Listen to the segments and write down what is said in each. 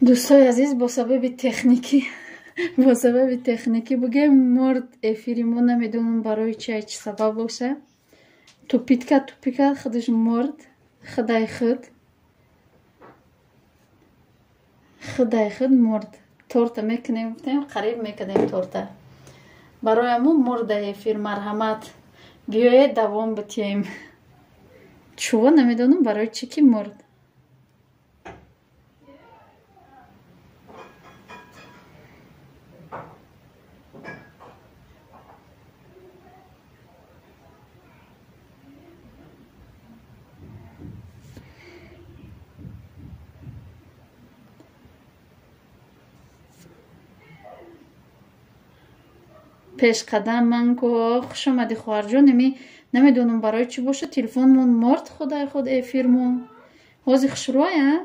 دوستای عزیز با سبب تکنیکی بگم مرد افیری ما نمیدونم برای چه سبب باشه. توپیت خودش مرد. خدای خود مرد. تورته میکنیم قریب میکنیم تورته برای ما مرد افیر مرحمت بیایید دوام بتیم. چوه نمیدونم برای چی که مرد. پیش قدم من که خوش آمدی خواهر جان. نمیدونم برای چی باشه تلفنمون مرد. خدای خود افیرمون حاضی خوش رویه.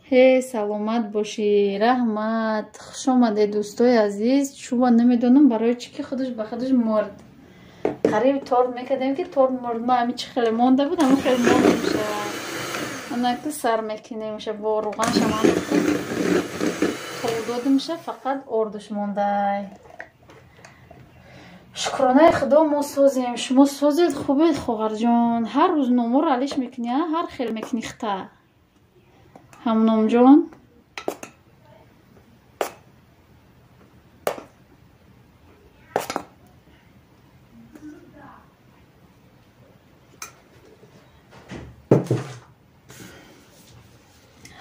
هی سلامت باشی. رحمت خوش آمده دوستای عزیز. شما نمیدونم برای چی که خودش به خودش مرد. قریب تورد میکردیم که تورد مرد. ما همین چی خیلی مونده بود اما خیلی مونده میشه. اونکه سر میکنه میشه با روغن شما تولد میشه فقط اردش مونده. شکرانه خدا ما سازیم. شما سازید خوبید خواهر جان. هر روز نمور علیش میکنی هر خیلی میکنی خطا همونم جان.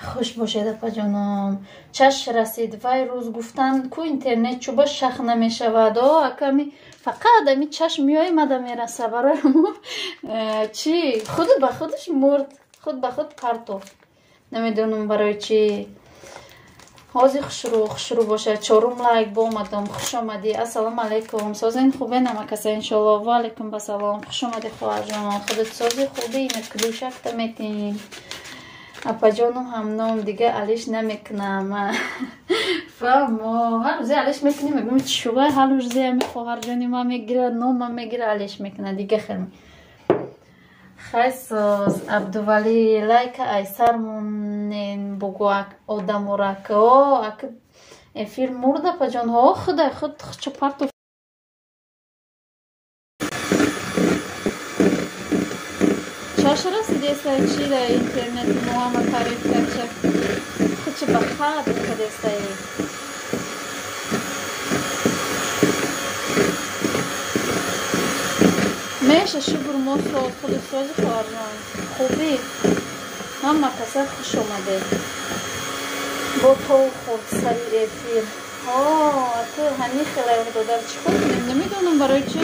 خوش باشید اپا جانم. چش رسید وای روز گفتن کو اینترنت چوبا شخ نمیشود. اکمی فقط امی چشم میای مده میرسه برای ما چی خود به خودش مرد. خود به خود پرتو نمیدونم برای چی. حاضی خوش رو باشه. چهارم لایک با اومدم. خوش آمدی. السلام علیکم. سازین خوبه نمکسه انشالله. و علیکم بسلام. خوش آمدی خواهر جان. خودت سازی خوبه اینت کدوشک تمیتین. اپا جانم هم نام دیگه علیش نمیکنم. فهمو هر روزی علیش میکنیم. میگم چوبه هر روزی همی خواهر جانی ما میگیره نام میگیره علیش میکنه دیگه خیلی خیساز. عبدولی لایک ایسر مونین بگو آدم و رکه اک افیر مرده پا جان ها. خدای خود چه پرتو چاش رسیده سای چی در اینترنت محمد تعریف کرد خود چه بخواد بخده سای میشه شکر ما خود سازی خواهر جان خوبی همه کسر خوش آمده. با تو خود سری افیر تو همی خیلی دادر چی خود نمیدونم برای چی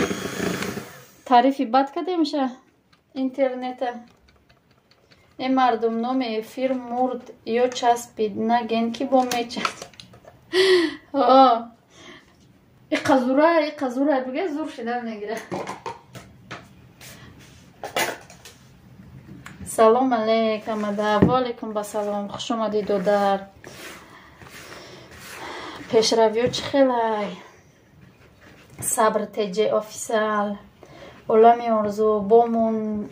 تعریفی بد کده میشه اینترنت. این مردم نام افیر مرد یا چسبید نگین که با میچست. ای قزوره بگه زور شده نگیره. سلام علیکم اده و علیکم بسلام. خوش آمدی دودر. پیشرویو چی خیلی صبر تجی آفیسال اولامی ارزو بامون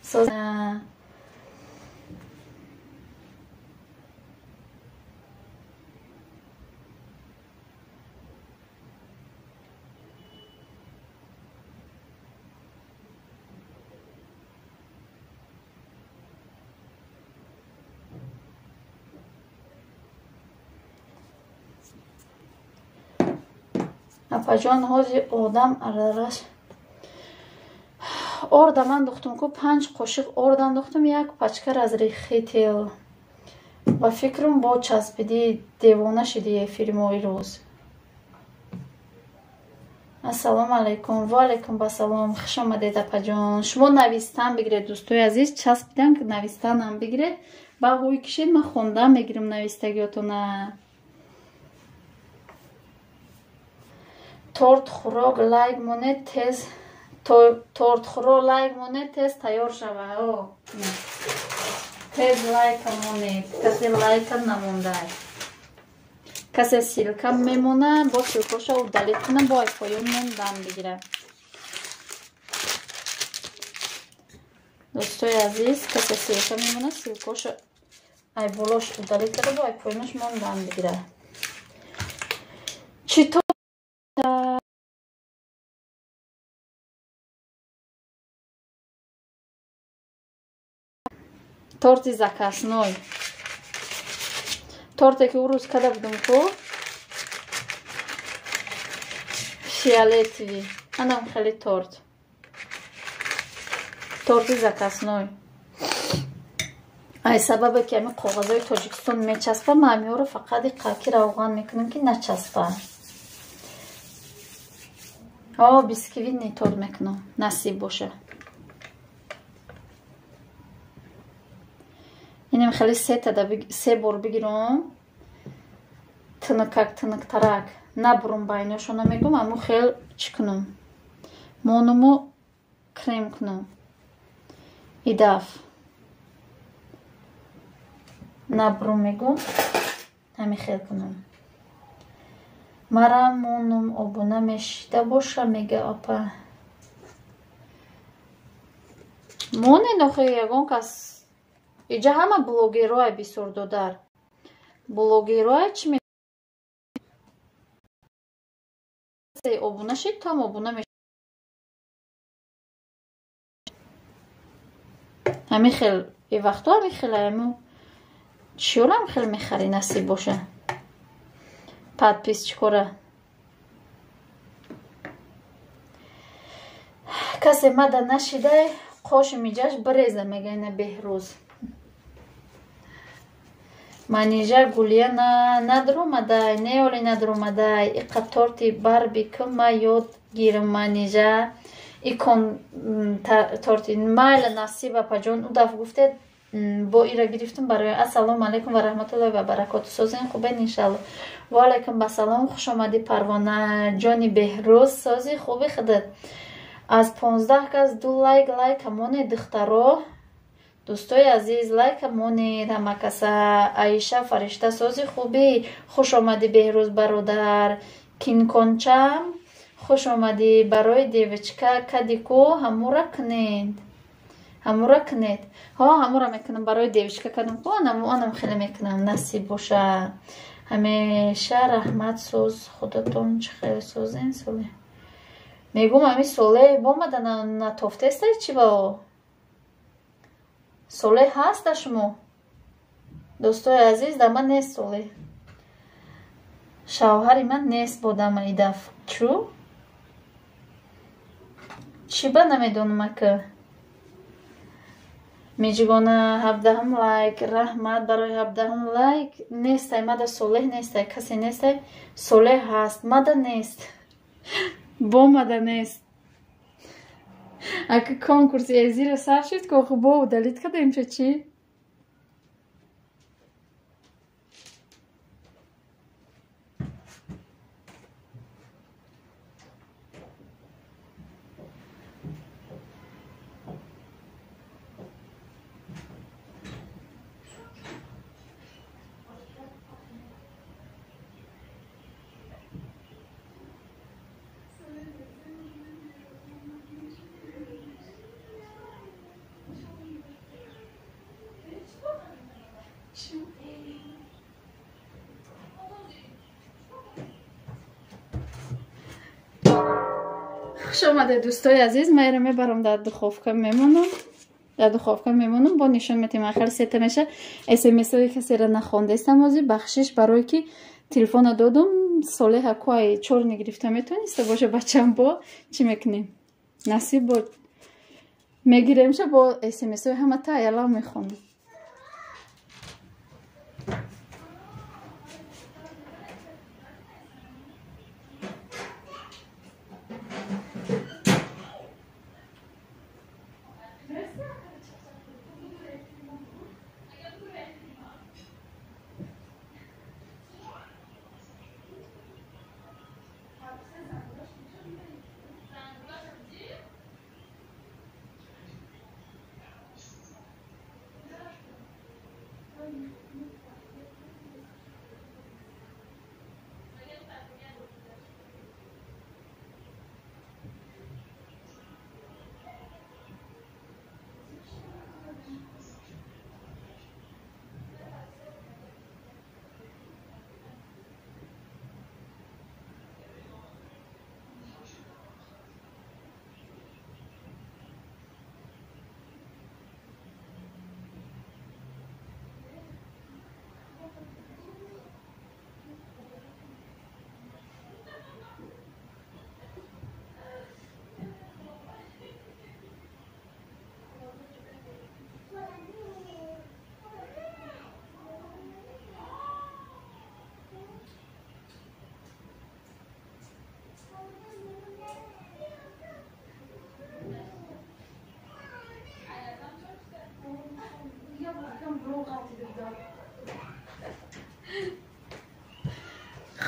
ساز اپا جان حاجی آدم ارارش ارده من دختم که 5 قاشق ارده انداختم یک پچکر از ریخی تیل و فکرم با چسبیدی دیوانه شدی افیر مای روز. السلام علیکم و علیکم بسلام. خوش آمدید اپا جان. شما نویستن بگیرید دوستای عزیز. چسبیدن که نویستن هم بگیرید با هوی کشید من خوندم میگیرم نویستگیاتونه. تورت خوراک لایک مونه تیز تورت خوراک لایک مونه تیز تیار شوه. تیز لایک مونه کسی لایک نمونده. касе силка мемона бо силкаша удалит кунам бо айфоён мон дам бигирам. дӯстои азиз, касе силка мемона силкаша ай болош удалит када бо айфоёнаш мон дам бигирам. чӣ то торти закасной. торте ки урӯз када будам ку фиолетови. Анам хеле торти закасной. ай сабабе ки ами коғазои Тоҷикистон мечаспа, ма амиёро фақат иқаки равған мекунам ки начаспа. бисквитни торт мекунам, насиб боша. инем хеле се бор бигирам. тинакак тинактарак набурум байношона мегум, аму хел чӣ кунам? монуму крем кунам. идаф набурум мегум, ҳами хел кунам. мара монум обуна мешида боша мега апа. моне нохе ягон кас иҷа ҳама блогерое бисёр додар. блогерое чӣ ме обуна шид там обуна меш ҳами хел и вақту ҳами хелаяму чиёрам хел мехари насиб боша. подписчикора касе мада нашидай қоши миҷаш бреза мегайна беҳрӯз. манижа гулия надромадай, неоли надромадай, иқа торти барби кима ёд гирам манижа икон торти майла насиба паҷон удаф гуфтед бо ира гирифтум барои ассалому алайкум ва раҳматуллоҳи ва баракоту. созин хубен иншалло. ва алайкум басалом, хуш омади Парвона ҷони беҳрӯз, сози хуби худат. аз 15 кас ду лайк амоне духтаро. дӯстои азиз, лайка монед ҳамакаса. Аиша фаришта, сози хуби, хуш омади беҳрӯз бародар. кинкончам, хуш омади барои девочка кадику ҳамура кунед. ҳамура кунед. ҳамура мекунам барои девочка кадику, анам хеле мекунам. насиб боша. ҳамеша раҳмат соз худатон чӣ хеле созен соле. мегум ами соле бомада натофтестай чӣ ба соле ҳаст да шумо? дӯстои азиз, да ман нест соле. шавҳари ман нест бо дама идаф. чӯ? чӣ ба намедонам ака? миҷигона 17 лайк. раҳмат барои 17 лайк. нестай мада солеҳ нестай, касе нестай. солеҳ ҳаст, мада нест. бо мада нест. ака конкурси эзира сар шуд ки оху бо удалит кадаем чо чӣ? хуш омадед дӯстои азиз. ма эра мебарам дар духовка мемонам. бо нишон метем ахир сета меша. смсои касера нахондестам ҳозир бахшиш барое ки телефона додум солеҳа куай чорни гирифта метавониста боша бачам бо чӣ мекунем? насиб бо мегиремша бо смсои ҳама таяла мехонам.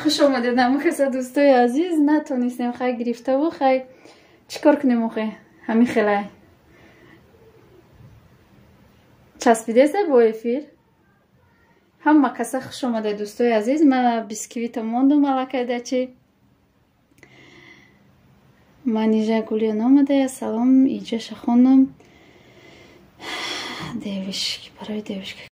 خوش آمدید نموخیسه دوستای عزیز. نتونستیم خیلی گرفته و خیلی چیکار کنیم موخی همین خیلی چسبیده سه با افیر همه کسا خوش آمده دوستای عزیز. من بیسکویت موندم ملکه دچی من ایجا گولیان آمده. سلام ایجا شخونم دیوشک برای دیوشک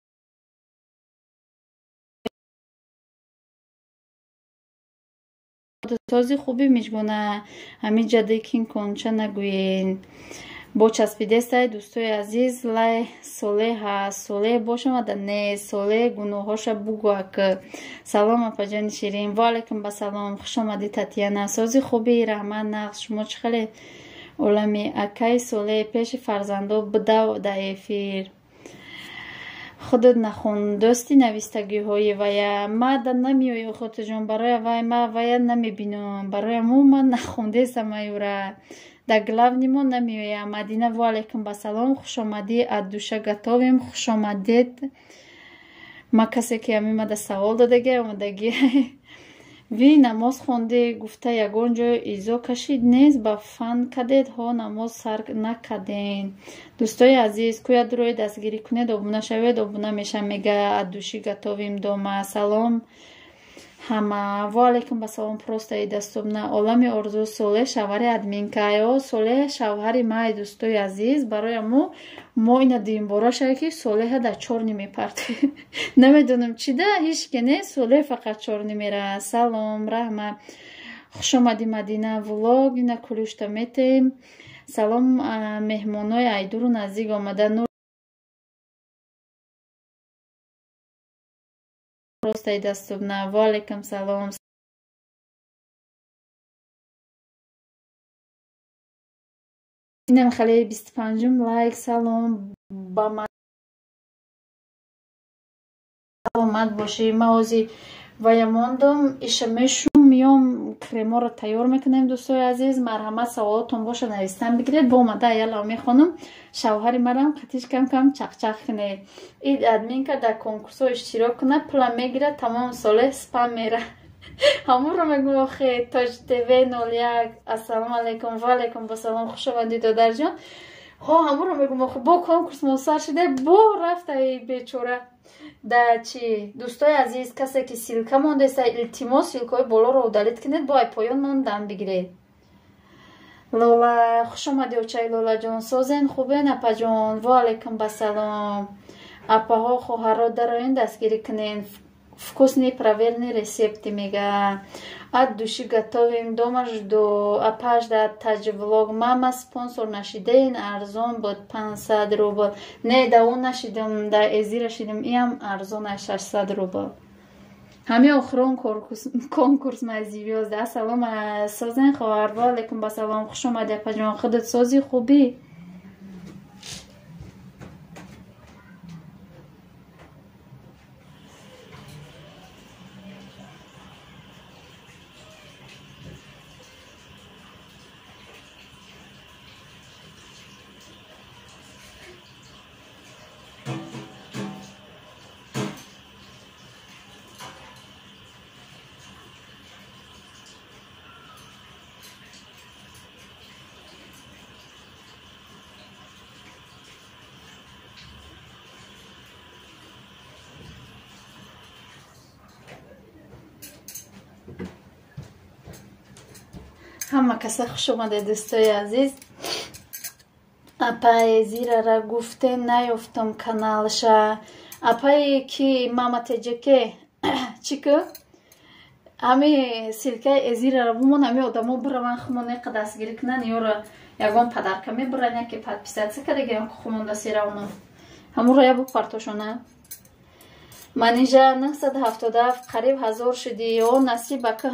تازی خوبی میجگونه همین جده کین کنچه نگوین با چسبیده سای دوستای عزیز لای سوله ها سوله باشم ده نه سوله گناهاش بگو که سلام اپا جان شیرین و علیکم با سلام خوش آمدی تاتیانا سازی خوبی رحمان نقش شما چخلی علمی اکای سوله پیش فرزندو بدو ده افیر خودت نخون دوستی نویستگی های ویا ما در نمیوی خودت جون برای وای ما ویا نمیبینم برای مو من نخونده سمایوره در گلاو نیمون نمیوی مدینه و علیکم با سلام خوش آمدی ادوشه گتاویم خوش آمدید ما کسی که همی ما در سوال دادگه اومدگی وی نماز خونده گفته یگون جو ایزو کشید نیست با فن کدید ها نماز سر نکدین دوستای عزیز کویا دروی دستگیری کنید دوبونه شوید دوبونه میشه میگه ادوشی گتاویم دوما سلام همه و علیکم با سلام پروسته دستوبنه عالم ارزو سوله شوهر ادمینکایو سوله شوهر ما دوستای عزیز برای ما اینا دیم برا شده که سوله در چور نمیپرده نمیدونم چی ده هیچ که نه سوله فقط چور نمیره. سلام رحمه خوش آمدی مدینه ولاگ اینا کلوشتا میتیم سلام مهمانای ایدورو نزدیک آمده نور پروسته دستوبنه و علیکم سلام اینم خیلی 25 لایک سلام با من سلامت باشی موازی و یماندم ایشمشون میام کرما رو تیار میکنیم دوستای عزیز مرحمت سوالاتون باشه نویستن بگیرید با اومده یلا میخونم شوهر مرم خطیش کم کم چخ کنه این ادمین که در کنکورس اشتراک کنه پول میگیره تمام ساله سپم میره همون رو میگم آخه تاج تیوی 01 السلام علیکم و علیکم با سلام خوش آمدید دادر جان ها همون رو میگم آخه با کنکورس موثر شده با رفته ای بیچوره در چی دوستای عزیز کسی که سیلکه مونده است التماس سیلکای بالا رو دلیت کنید با پایان موندن بگیرید. لولا خوش آمدی اوچای لولا جان سازین خوبه نپا جان و علیکم با سلام اپا ها خوهر در این دستگیری کنین вкусный проверенный рецепт میگه ад души готовим дома жду опаж да тач влог мама спонсор нашидин арзон буд 500 рубл не да он нашидим да эзира шидим иам арзон 600 рубл همه آخرون کنکورس مزیویاز ده سلام سازن خواهر و علیکم با سلام خوش آمده پجان خودت سازی خوبی همه کسا خوش اومده دوستای عزیز اپای زیره را گفته نیفتم کانالشا اپای کی ماما تجکه چیکو همه سیلکه ازیره را بومون همه آدمو برون خمونه قدستگیری کنن یورا یگان پدر کمی برن یکی پد پیسد سکه دیگه هم خمون دستی رونم همون را یبو پرتوشونه منیجا 977 قریب 1000 شدی و نصیب که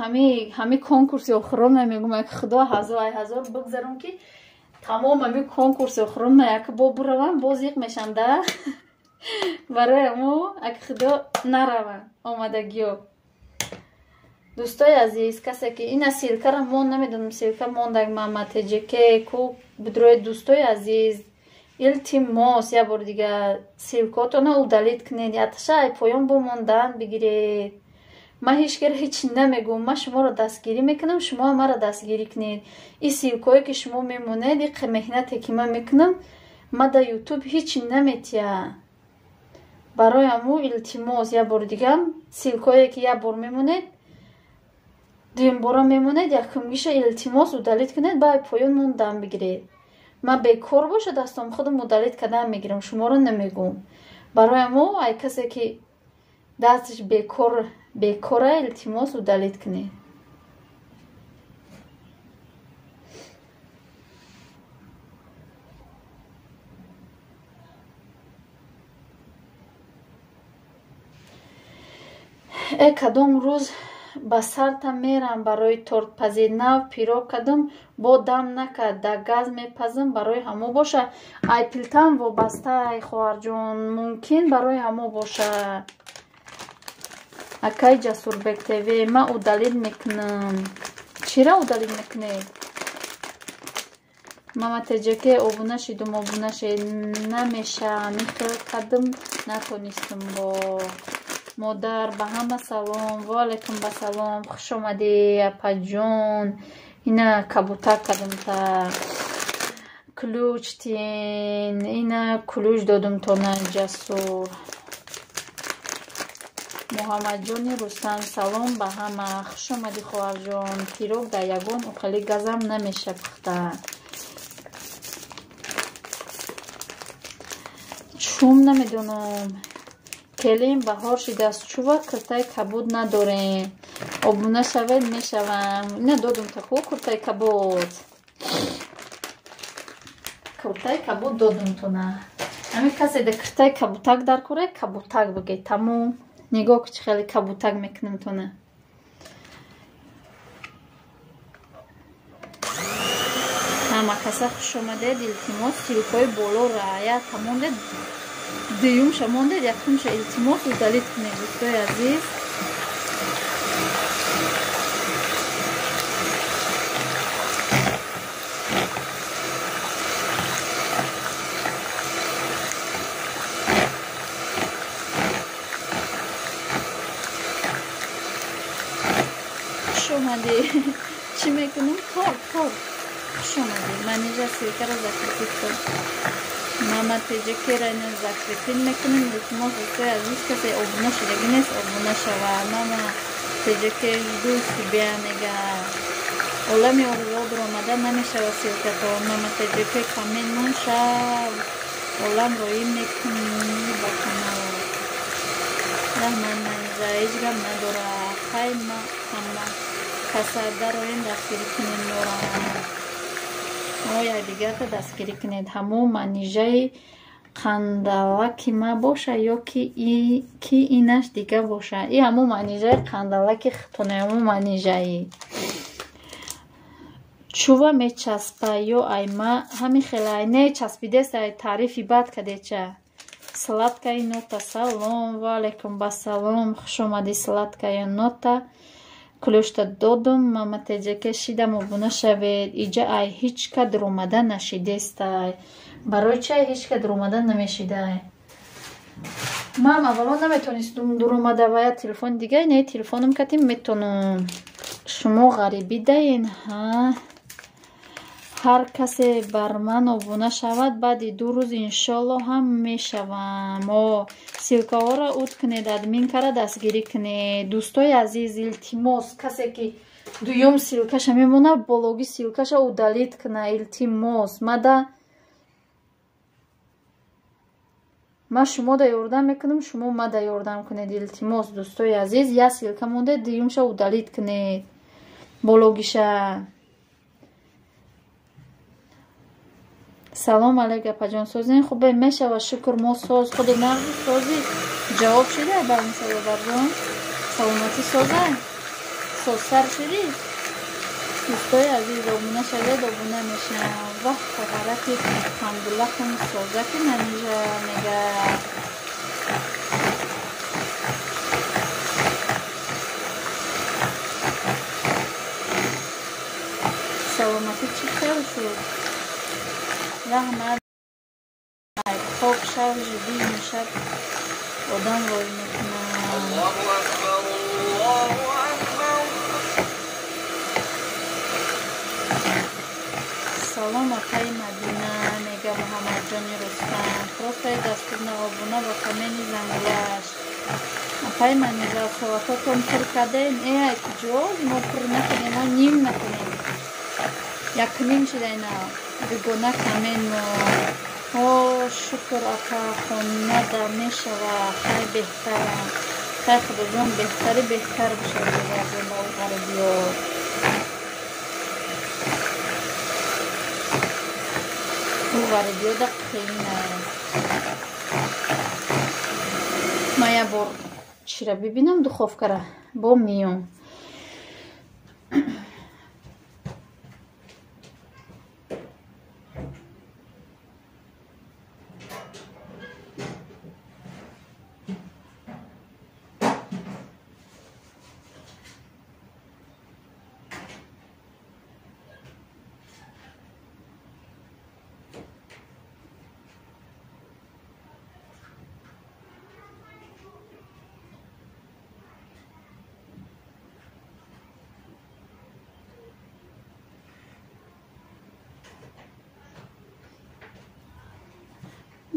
همه کنکورس آخرون میگم که خدا هزار بگذارم که تمام همه کنکورس آخرون یک با بروم باز یک میشم ده برای مو اگه خدا نروم آمدگیو دوستای عزیز کسی که این سیلکه را مون نمیدونم سیلکه موندگ محمد جکه کو بدروی دوستای عزیز التماس یا بار دیگه سیلکاتون رو دلیت کنید یا تشای پایان بموندن بگیرید من هیچ نمیگم. من شما رو دستگیری میکنم، شما مرا دستگیری کنید. این سیلکایی که شما میمونید، این مهنتی که من میکنم، من در یوتیوب هیچ نمیتیم. برای همو التماس یه بار دیگه سیلکایی که یه بار میمونید، دویم بار میمونید، یکمیشه التماس удалить کنید، بعد پایان موندم بگیرید. من بیکار باشه دستم خودم удалить کردن میگیرم، شما رو نمیگم. برای همو ای کسی که دستش بیکاره التماس удалить کنید. کدام روز با سرتم میرم برای تورت پزی نو پیرو کدام با دم نکرد در گاز میپزم برای همو باشه. ای پلتم و بسته ای خواهر جون ممکن برای همو باشه. اکای جسور بک تیوی ما удалить میکنم. چرا удалить میکنی؟ ماما تجکه ابونه شیدم ابونه شید نمیشه میخواه کدم نتونستم با مادر. به همه سلام و علیکم به سلام، خوش آمدی اپا جون. اینا کبوتر کدم تا کلوچ تین، اینا کلوچ دادم تا نه جسور. محمد جونی رستم سلام به همه، خوش آمدی خواهر جون. پیروگ در یگون اقلی گزم نمیشه پخته. چوم نمیدونم کلیم بهار شده است. چوبا کرتای کبود نداریم. آبونه شود میشوم. اینا دادم تا خوب کرتای کبود. کرتای کبود دادم تو نه. امی کسی ده کرتای کبوتک در کوره کبوتک بگی تموم. نگاه که خیلی کبوتک میکنم تو نه. همه کسی خوش آمده. التماس سیلکای بالا رعایت تمام ده دیوم شمانده یکمش التماس удалить کنید دوستای عزیز. خوش آمدی. چی میکنیم؟ کار خوش آمدی. من اینجا سیلکه رو زکرفیت کن. ماما تجکه را این زکرفیت میکنیم. التماس دوستای عزیز کسی ابونه شدگی نیست ابونه شوه. ماما تجکه دوستی بیا نگه اولامی اوزاد رو آمده نمیشه و سیلکه تو. ماما تجکه کامین من شو اولام روی میکنی با کنال رحمان منیزه ایج گم نداره. خیلی ما همه کسرده رو این دستگیری کنیم دارم. یا دیگر تا دستگیری کنید. همو منیجه قندلک ما باشه یا که اینش دیگه باشه. این همو منیجه قندلک خطونه. همو منیجه چوبا می چسبه یا ایما همین خیلی اینه چسبیده است. تعریفی بد کده چه سلات که نوتا سلام و علیکم با سلام، خوش آمدی. سلات که نوتا کلوشتا دادم. ماما تجکه شیدم و بونه شوید. ایجا ای هیچ که در اومده نشیده است. برای چه هیچ که در اومده نمیشیده؟ من اولا نمیتونستم در اومده و یا تلفن دیگه نه تلفنم کتیم میتونم. شما غریبی دین ها. هر کسی بر من ابونه شود بعد 2 روز انشالله هم میشوم. و سیلکه ها را اود کنید ادمین کاره دستگیری کنید دوستای عزیز. التماس کسی که دویم سیلکش میمونه بلوگی سیلکش удалить کنه. التماس من شما دا یاردم میکنم شما ما دا یاردم کنید. التماس دوستای عزیز یا سیلکه مونده دویمش удалить کنید بلوگیشه. سلام علیکم پجان سازین خوبه میشه و شکر ما ساز خود نقضی سازی جواب شده بر مثلا برجان سلامتی سازه ساز سر شدی دوستای عزیز دامونه شده دامونه میشه وقت غلطی الحمدلله کن سازه که نمیشه میگه سلامتی چی خیلی شد رحمت خوب شب جدی میشد آدم وای میکنم. салом акаи Мадина, мега Муҳаммадҷони Рустам. Просто дастур навобуна ба камени зангулаш. Акаи Маниза, салатотон пур кардем. Ай куҷо? Мо пур накунем, мо ним накунем. Якним шидайна. Дугона камен мо. О, шукр ака, хонада мешава. Хай беҳтара. Хай худоҷон беҳтари беҳтар бошад. Ба у ғарибиё. غریبی خیلی نه ما یه بار چی را ببینم دخوفکره با میون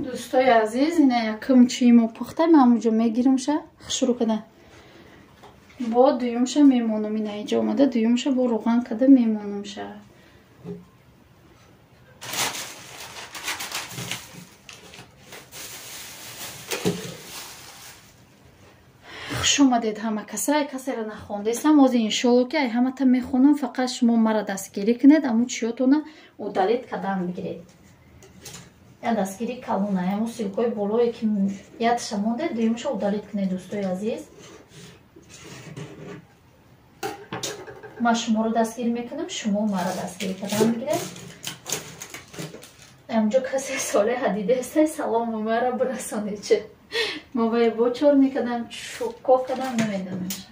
دوستای عزیز اینه یکم چیمو پخته من اونجا میگیرمشه شروع کده با دویمشه میمونم اینه اینجا اومده دویمشه با روغن کده میمونمشه خوش اومدید همه کسی را نخوندیستم از این شلو که همه تا میخونم فقط شما مرا دستگیری کنید اما چیاتونه удалید کدام بگیرید یا دستگیری کلونه همون سیلکوی بلوی که یادش مونده دویمش удалید کنید دوستای عزیز ما شما رو دستگیری میکنم شما مرا دستگیری کدام بگیرید امجا کسی ساله حدیده است سلام مرا برسانید چه ما باید بچور میکدم شکاف کدم نمیدمش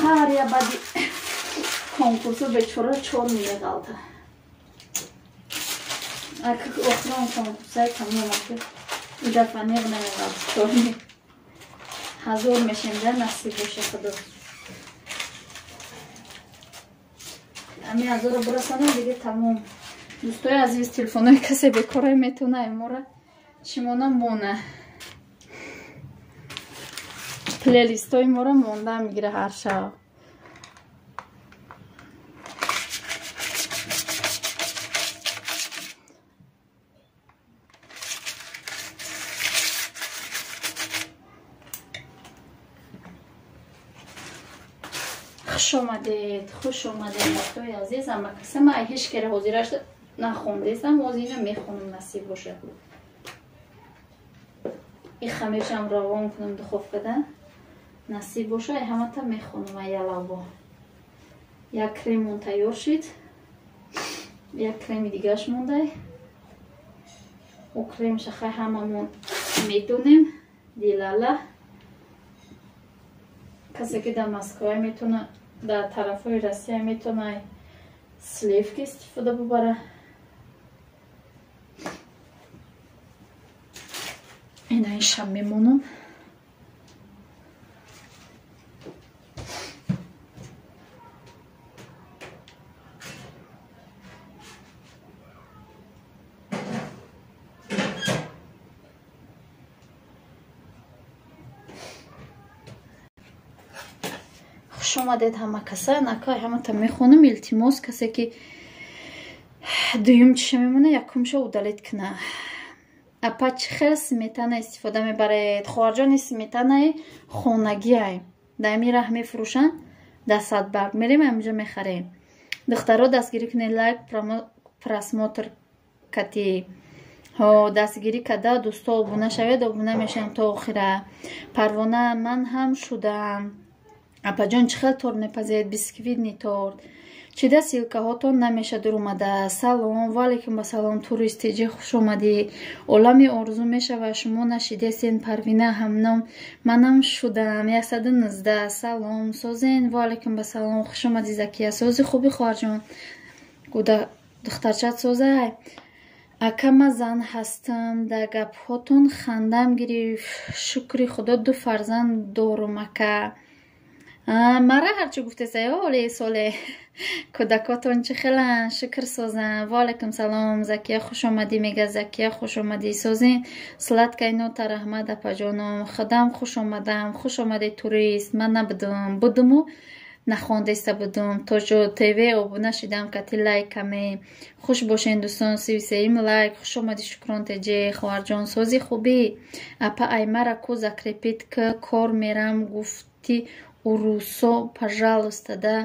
هر یا بعدی کنکورسو بچورا چور میگالده اگه اخرام کنکورسای تمام اگه این دفعه نمیگالده چور می هزار میشنده نصیب باشه خدا امی هزار رو برسانم دیگه تمام دوستای عزیز تلفنای کسی بکاره میتونه ایموره چیمونه مونه پلیلیست های ما رو مونده میگیره هر شب خوش اومدید دوستای عزیز اما کسی ما هیچ کره حضیرش نخوندیستم از اینو میخونم نصیب باشه این خمیرشم روان کنم دخوف کده نصیب باشه همه تا میخونم یلا با یک کریمون تیار شد یک کریم دیگهش مونده و کریم شخه هممون میتونیم دیلاله کسی که در مسکوه میتونه در طرف های روسیه میتونه سلیفکی استفاده ببره این اینشم میمونم خوش اومدید همه کسا نکای همه تا میخونم التماس کسی که دویم چی میمونه یکمشو удалید کنه اپا چی خیلی سمیتانه استفاده میبرید خوارجان سمیتانه خونگی های دایمی راه میفروشن در صدبرگ میریم همجا میخریم دخترها دستگیری کنه لایک پراسموتر کتی دستگیری کده دوستا ابونه شوید ابونه میشن تا آخره پروانه من هم شدم اپا جان چی خیلی تور میپذید بیسکویت نیتورد چی ده سیلکه ها تون نمیشه در اومده سلام والیکم با سلام توریستی جی خوش اومدی اولامی آرزو میشه و شما نشیده سین پروینه همنام منم شدم 119 سلام سوزین والیکم با سلام خوش اومدی زکیه سوزی خوبی خواهر جان گوده دخترچت سوزه акама зан ҳастам, дар гапҳотон хандам гирифт. Шукри худо ду фарзанд дорум ака. Мара ҳарчи гуфтесай оли соле кӯдакотон чӣ хелан? Шукр созан. Ва алайкум салом. Закия хуш омадӣ мега. Закия хуш омадӣ созин. Сладкай нота раҳмат апаҷоном. Худам хуш омадам. Хуш омадӣ турист. Ман набудум. Будуму нахондеста будум. Тоҷо ТВ обуна шидам кати лайкаме. Хуш бошен дӯстон. 33 лайк. Хуш омадӣ шукрон теҷе. хоҳарҷон сози хубӣ. Апа аймара ку закрепит ки кор мерам гуфти урусо пожалуйста да.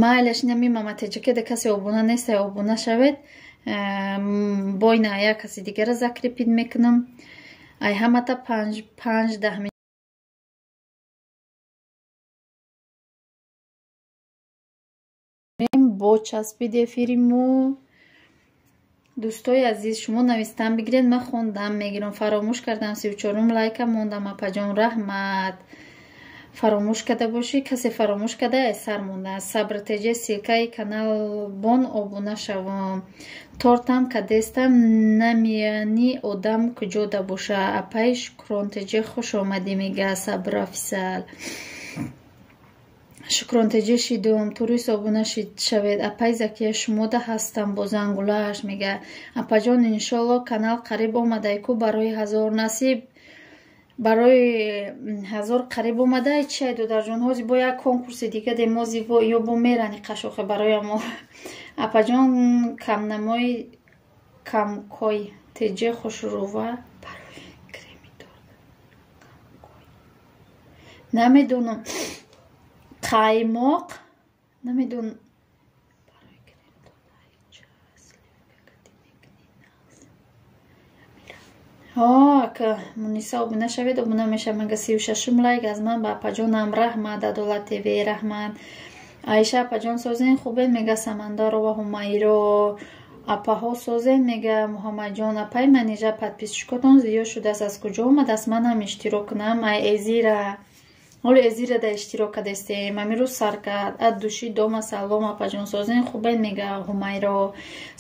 Майлеш намимама теҷа ки да касе обуна нестай обуна шавед. Бойна як каси дигара закрепит мекунам. Ай ҳамата 5-10 бо часпид эфири мо. дӯстои азиз шумо навистан бигиред, ман хондам мегирам. Фаромӯш кардам 34 лайка мондам. апаҷон раҳмат. фаромӯш када бошӣ. касе фаромӯш када сар монда. Сабр теҷе силкаи канал бон обуна шавам. тортам кадестам намияни одам куҷода боша. апай шукрон теҷе хуш омадӣ мега. Сабр офисал. шукрон теҷе шидум. турис обуна шавед. апай закия шумода ҳастам бо зангулааш мега. апаҷон иншолло канал қариб омадай ку барои 1000 насиб. барои 1000 қариб омадай чай додарҷон ҳози бо як конкурси дига демози ё бо мерани қашохе барои амо. апаҷон камнамои камкой теҷе хушрува барои креми дорда. намедонам қаймоқ намедонам барои крем додай чай сливка кадимек ака муниса обуна шавед. обуна меша мага 36 лайк аз ман ба апаҷонам раҳмат. адолат тв раҳмат. айша апаҷон созен хубе мега. самандаро ва ҳумайро апаҳо созен мега. муҳаммадҷон апай манижа подписчикотон зиёд шудааст. аз куҷо омадааст? манам иштирок кунам. ай эзира оли эзира да иштирок кадестем. амирӯз сар кард. ад души дома салом апаҷон созен хубе мега. ҳумайро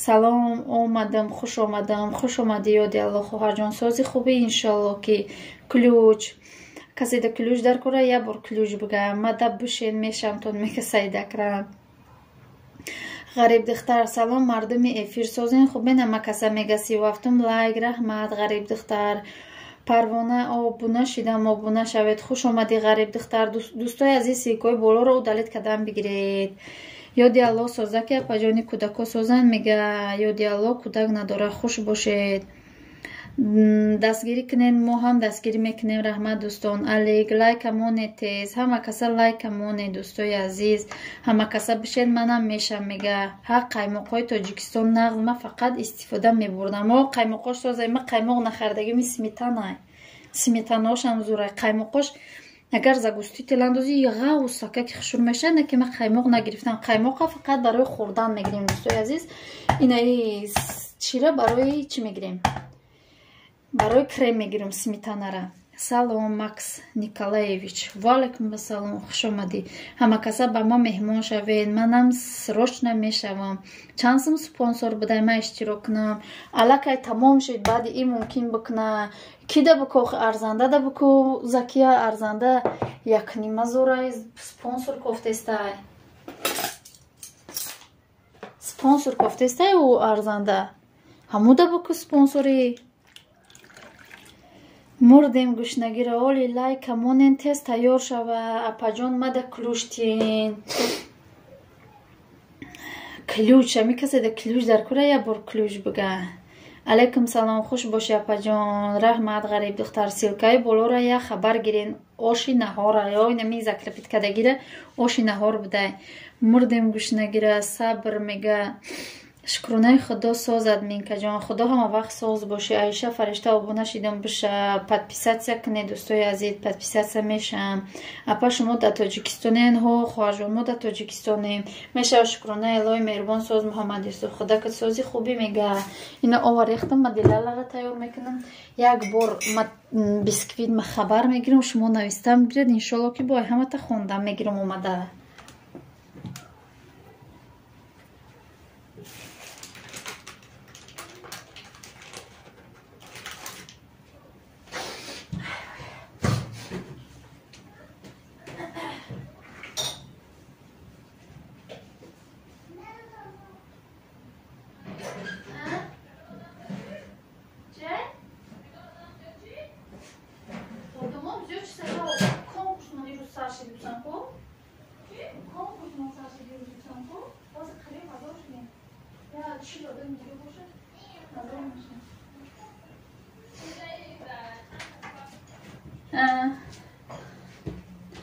салом омадам. хуш омадам. хуш омадӣ ёди алло. хоҳарҷон сози хубӣ иншалло ки ключ касе да ключ дар кора я бор ключ бигам мада бушен мешамтон мега сайдакрам. ғариб духтар салом мардуми эфир созен хубена макаса мега. 37 лайк раҳмат. ғариб духтар парвона обуна шидам обуна шавед. хуш омадӣ ғариб духтар. дӯстои азиз силкои болоро удалит кадан бигиред. ёди алло созаки апаҷони кӯдако созан мега. ёди алло кӯдак надора. хуш бошед. дастгирӣ кунед. мо ҳам дастгирӣ мекунем. раҳмат дӯстон. алик лайкамоне тез. ҳама каса лайкамоне дӯстои азиз. ҳама каса бишед манам мешам мега. ҳа қаймоқҳои тоҷикистон нағз ма фақат истифода мебурдам. о қаймоқош созай. ма қаймоқ нахардагими сметанай. сметаноошам зурай. қаймоқош агар загусти теландози ғаву сакаки хушур меша на ки ма қаймоқ нагирифтам. қаймоқа фақат барои хӯрдан мегирем дӯстои азиз. инаи чира барои чӣ мегирем? барои крем мегирам сметанара. салом макс николаевич. ваалайкум ассалом. хуш омадӣ. ҳама каса ба ма меҳмон шавед. манам срочно мешавам. чанд сум спонсор будай ма иштирок кунам. аллакай тамом шид баъди ин мумкин бикуна. кида бику арзанда да бику закия арзанда 1,5 спонсор кофтестай. спонсор кофтестай у арзанда. ҳамуда бику спонсори мурдем гӯшнагира оли лайкамонен тез тайёр шава. апаҷон мада клюштин ключ ами касе да ключ дар кура я бор ключ бига. алайкум салом. хуш боши апаҷон. раҳмат. ғариб духтар силкаи болора я хабар гирен. оши наҳора ё инами закрепиткадагира оши наҳор будай. мурдем гӯшнагира сабр мега. шукронаи худо созад минкаҷон. худо ҳама вақт соз боши. айша фаришта обуна шидам биша подписатсия кунед дӯстои азиз. подписатсия мешам. апа шумо да тоҷикистонен ҳо хоҳарҷон мо да тоҷикистонем. мешава шукронаи элоҳи меҳрубон соз муҳаммад юсуф худа ки сози хубӣ мега. ина ова рехтам ма дилалаға тайёр мекунам. як бор ма бисквит ма хабар мегирам. шумо навистам бигиред иншолло ки бо ҳамата хондам мегирам омада.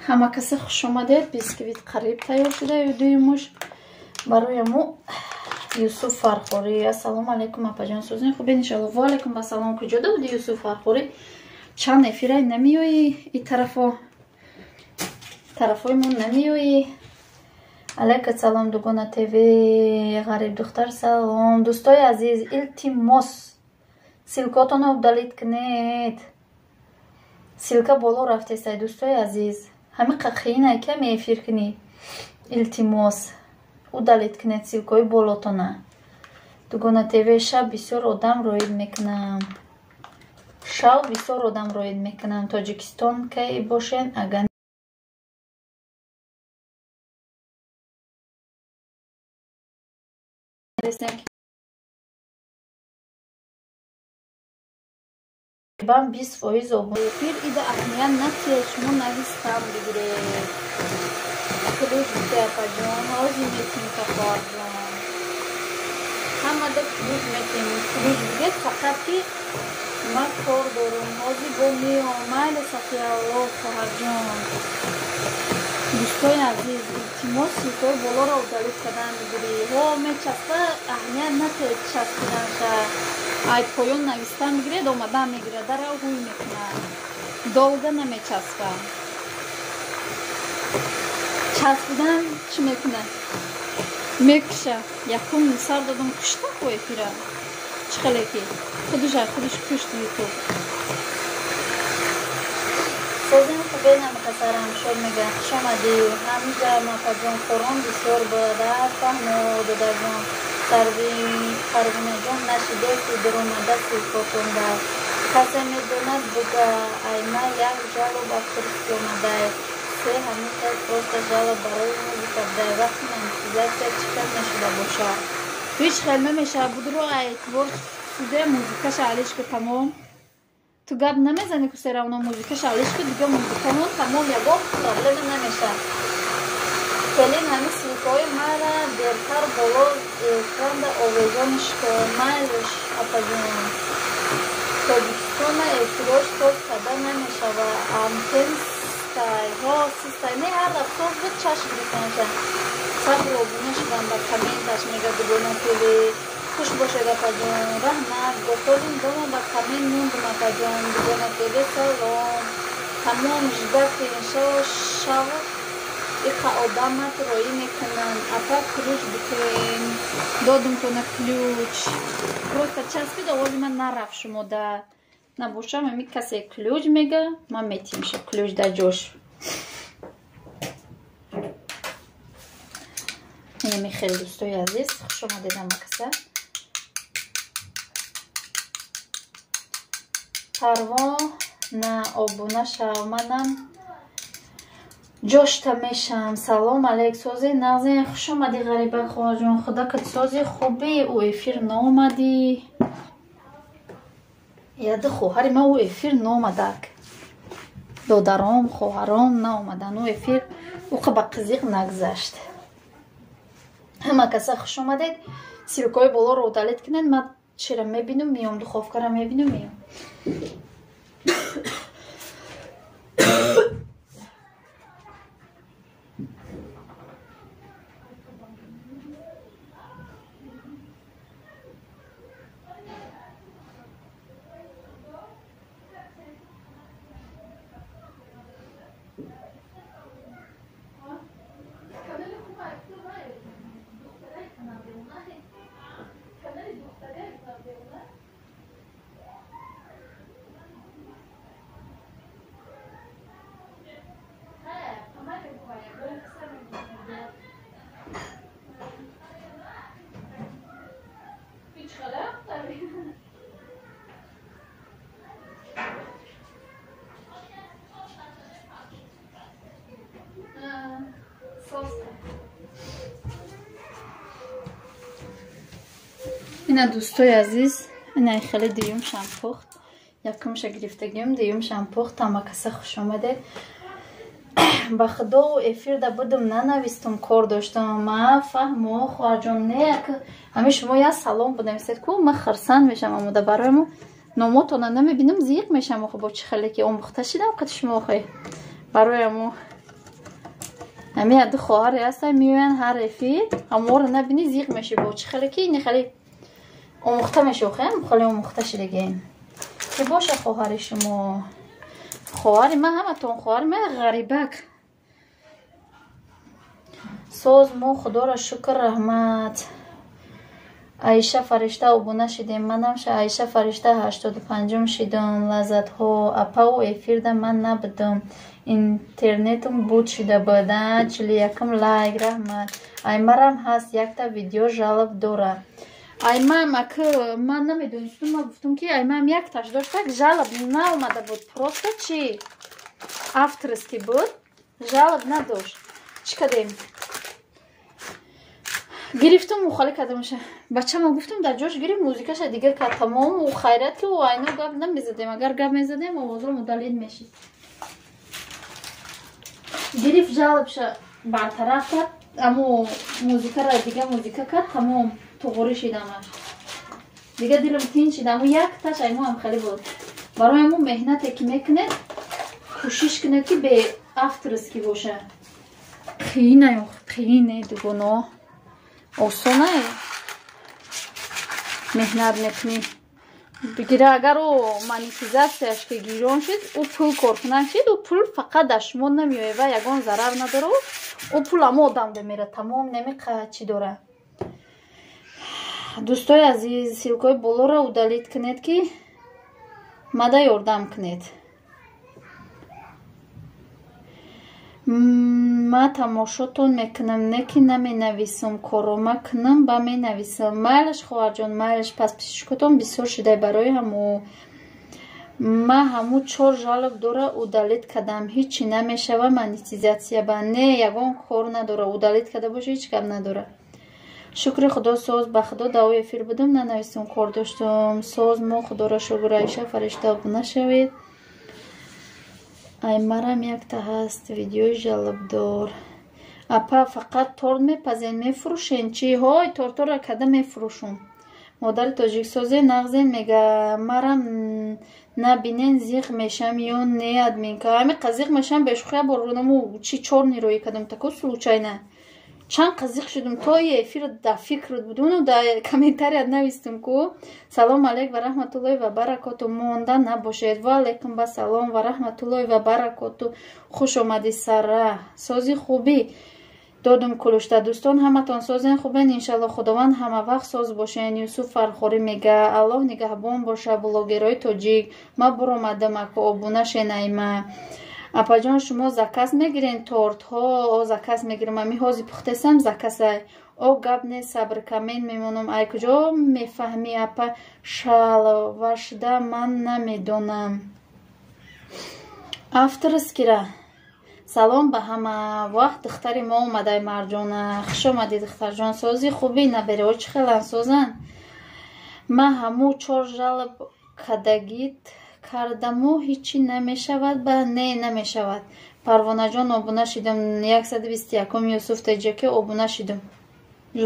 ҳама касе хуш омадед. Бисквит қариб тайёр шуда дуюмуш барои мо Юсуф Фархорӣ. Ассалому алайкум апаҷон сӯзин хубед иншалло. Ва алайкум ассалом. куҷода буди Юсуф Фархорӣ? чанд эфирай намиёӣ и тарафҳои мо намиёӣ? алайка салом дугона тв ғариб духтар салом. дӯстои азиз, илтимос силкотонро далит кунед. силка боло рафтесай дӯстои азиз. ҳами қақиинай каме эфир кунӣ. илтимос удалит кунед силкаҳои болотона. дугона тв шаб бисёр одам роид мекунам. тоҷикистон кай бошен агар бам 20% обофир ида ахмиян натия шумо навистам бигиред. клуж битяпаҷон ҳози метим кафарҷон ҳамада клуж метим. клуж бигед фақат ки ман кор дорам. ҳози бо меом майли сафиалло хоҳарҷон. дӯстои азиз, илтимос силкаҳои болоро удалит кардан бигирӣ. ҳо мечаста аҳмиян натия часпиданша. ай поён навистан бигиред омадан мегирад дарао ҳуй мекунад. долга намечаспа. часпидан чӣ мекунад? мекуша. якум сар додам кушта ҳо эфира. чӣ хеле ки худаш кушт ютуб. созин хубенам қасарам шод мега хуш омадӣ. ҳамида мапаҷон хорон бисёр буда фаҳмо додаҷон парвинаҷон нашидеси даромада силкотонда касе медонад буга айна як жалоб автористӣ омадай се ҳамиша просто жалоб барои музикадай вақти монетизатсия чикар мешуда бошад ҳеҷ хел намешавад будро эътибор суде музикаша алишка тамом. ту гап намезани ку сера уна музикаша алишка дига музикамо тамом ягон проблема намешавад. келин ҳами силкаҳои мара дертар боло кранда овезонишко майлш апаҷон тоҷикистона эҳтиёҷ соз карда намешава. антенстай ҳо систай не ҳар рафсоз буд чашм биканша сабр обуна шудан ба коменташ мега дугона тели хуш бошед апаҷон раҳмат готовим дома ба комент мондум апаҷон дугона теле салом тамом ждаки шав иқа одамат роӣ мекунанд. апа ключ бикунем додум тона ключ просто часпид овози ман нарафт шумода набошам ами касе ключ мега ман метимша ключ да ҷош. инами хеле дӯстои азиз хуш омадед ҳамакаса. парвона обунаша омадам ҷошта мешам. салом алейк сози нағзе хуш омадӣ ғариба хоҳаҷон. худа кад сози хуби ӯ эфир наомадӣ. яда хоҳари ман ӯ эфир наомадак. додаром хоҳаром наомадан ӯ эфир уқа ба қизиқ нагзашт. ҳама каса хуш омадед. силкаҳои болоро удалит кунед. ман чира мебинум меом духовкара мебинум меом. ина дӯстои азиз ина хеле дуюмшам пухт. якумша гирифтагиём дуюмшам пухт. ҳама каса хуш омадед. ба худо эфир да будум нанавистум кор доштам. ма фаҳмо хоҳарҷон не ҳами шумо я салом будамистед ку ма харсанд мешам омода бароимо номотона намебинам, зиқ мешам охо бо чи хеле ки омӯхта шидам қад шумо охо барояму ами аду хоҳаре ҳастан меоян ҳар эфир аморо набини зиқ меши бо чи хеле ки ини хеле омӯхта меши охо хеле омӯхта шидагем ки боша хоҳари шумо хоҳари ман ҳаматон хоҳари ман ғарибак соз мо худоро шукр раҳмат Аиша фаришта обуна шидем манам Аиша фаришта 85 шидам лаззатҳо апау эфирда ман набудам интернетум буд шида буда 41 лайк раҳмат аймарам ҳаст якта видео жалоб дора аймам ака ман намедонистам ман гуфтам ки аймам якташ дошт так жалоб наомада буд просто чи авторский буд жалоб надошт чӣ кардем гирифтум мухолӣ кардамаша бачама гуфтам дар ҷош гирифт музикаша дигар кард тамом хайрат ки айно гап намезадем агар гап мезадем овозро мудалил мешид гирифт жалобша бартараф кард аммо музикара дигар музика кард тамом туғурӣ шидамаш дигар дилам тинч шид аммо якташ айно ҳам хеле буд барои аммо меҳнате ки мекунед кӯшиш кунед ки бе авторский боша қиинаё қиине дугуно осона меҳнат мекунӣ бигира агар ӯ монетизатсияш ки гирон шид ӯ пул коркунак шид ӯ пул фақат дар шумо намеояд ва ягон зарар надора ӯ пул аммо одамда мера тамом намеқа чӣ дора дӯстои азиз силкаи болоро удалит кунед ки мада ёрдам кунед ма тамошотон мекунам не ки наменависам корома кунам ба менависам майлаш хоҳарҷон майлаш пас писишкотон бисёр шидай барои ҳамо ма ҳаму 4 жалоб дора удалит кардам ҳичи намешава монетизатсия ба не ягон кор надора удалит карда боша ҳеч гап надора шукри худо соз ба худо даво эфир будам нанавистам кор доштам соз мо худоро шукр Аиша фаришта обуна шавед аймарам якта ҳаст видеои жалобдор апа фақат торт мепазен мефурӯшен чӣ ҳой тортора када мефурӯшум модари тоҷиксозе нағзен мега марам набинен зиқ мешам ё не админка ами қазиқ мешам бешухая борунаму чӣ чор нироӣ кадам таку случайна чанд қазиқ шудум то эфир да фикр будуну да комментарият навистум ку салом алейк ва раҳматуллоҳи ва баракоту монда набошед ва алейкум ба салом ва раҳматуллоҳи ва баракоту хуш омади сара сози хубӣ додум кулушта дӯстон ҳаматон созен хубен иншалло худованд ҳама вақт соз бошен юсуф фархорӣ мега аллоҳ нигаҳбон боша блогерои тоҷик ма буромадам ака обуна шенайма апаҷон шумо заказ мегирен тортҳо заказ мегирам ами ҳози пухтесам закасай о гап не сабр камен мемонам ай куҷо мефаҳмӣ апа шалвашда ман намедонам авторскира салом ба ҳама вақт духтари мо омадай марҷона хуш омадӣ духтарҷон сози хубӣ набериҳо чӣ хелан созан ма ҳаму 4 жалоб кадагит кардаму ҳичи намешавад ба не намешавад парвонаҷон обуна шидам 121 юсуф теҷеке обуна шидам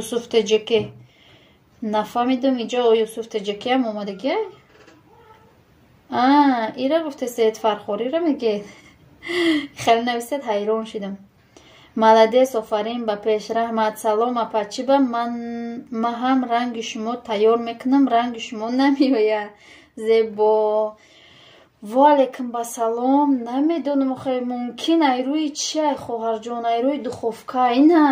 юсуф теҷеке нафаҳмидам иҷо юсуф теҷекеам омадагия ира гуфте сеид фархориро мегед хеле нависед ҳайрон шидам маладес офарин ба пеш раҳмат салом апачиба ма ҳам ранги шумо тайёр мекунам ранги шумо намеояд зебо ваалейкум ба салом намедонам охе мумкин айрӯи чи ай хоҳарҷон айрӯи духовка ина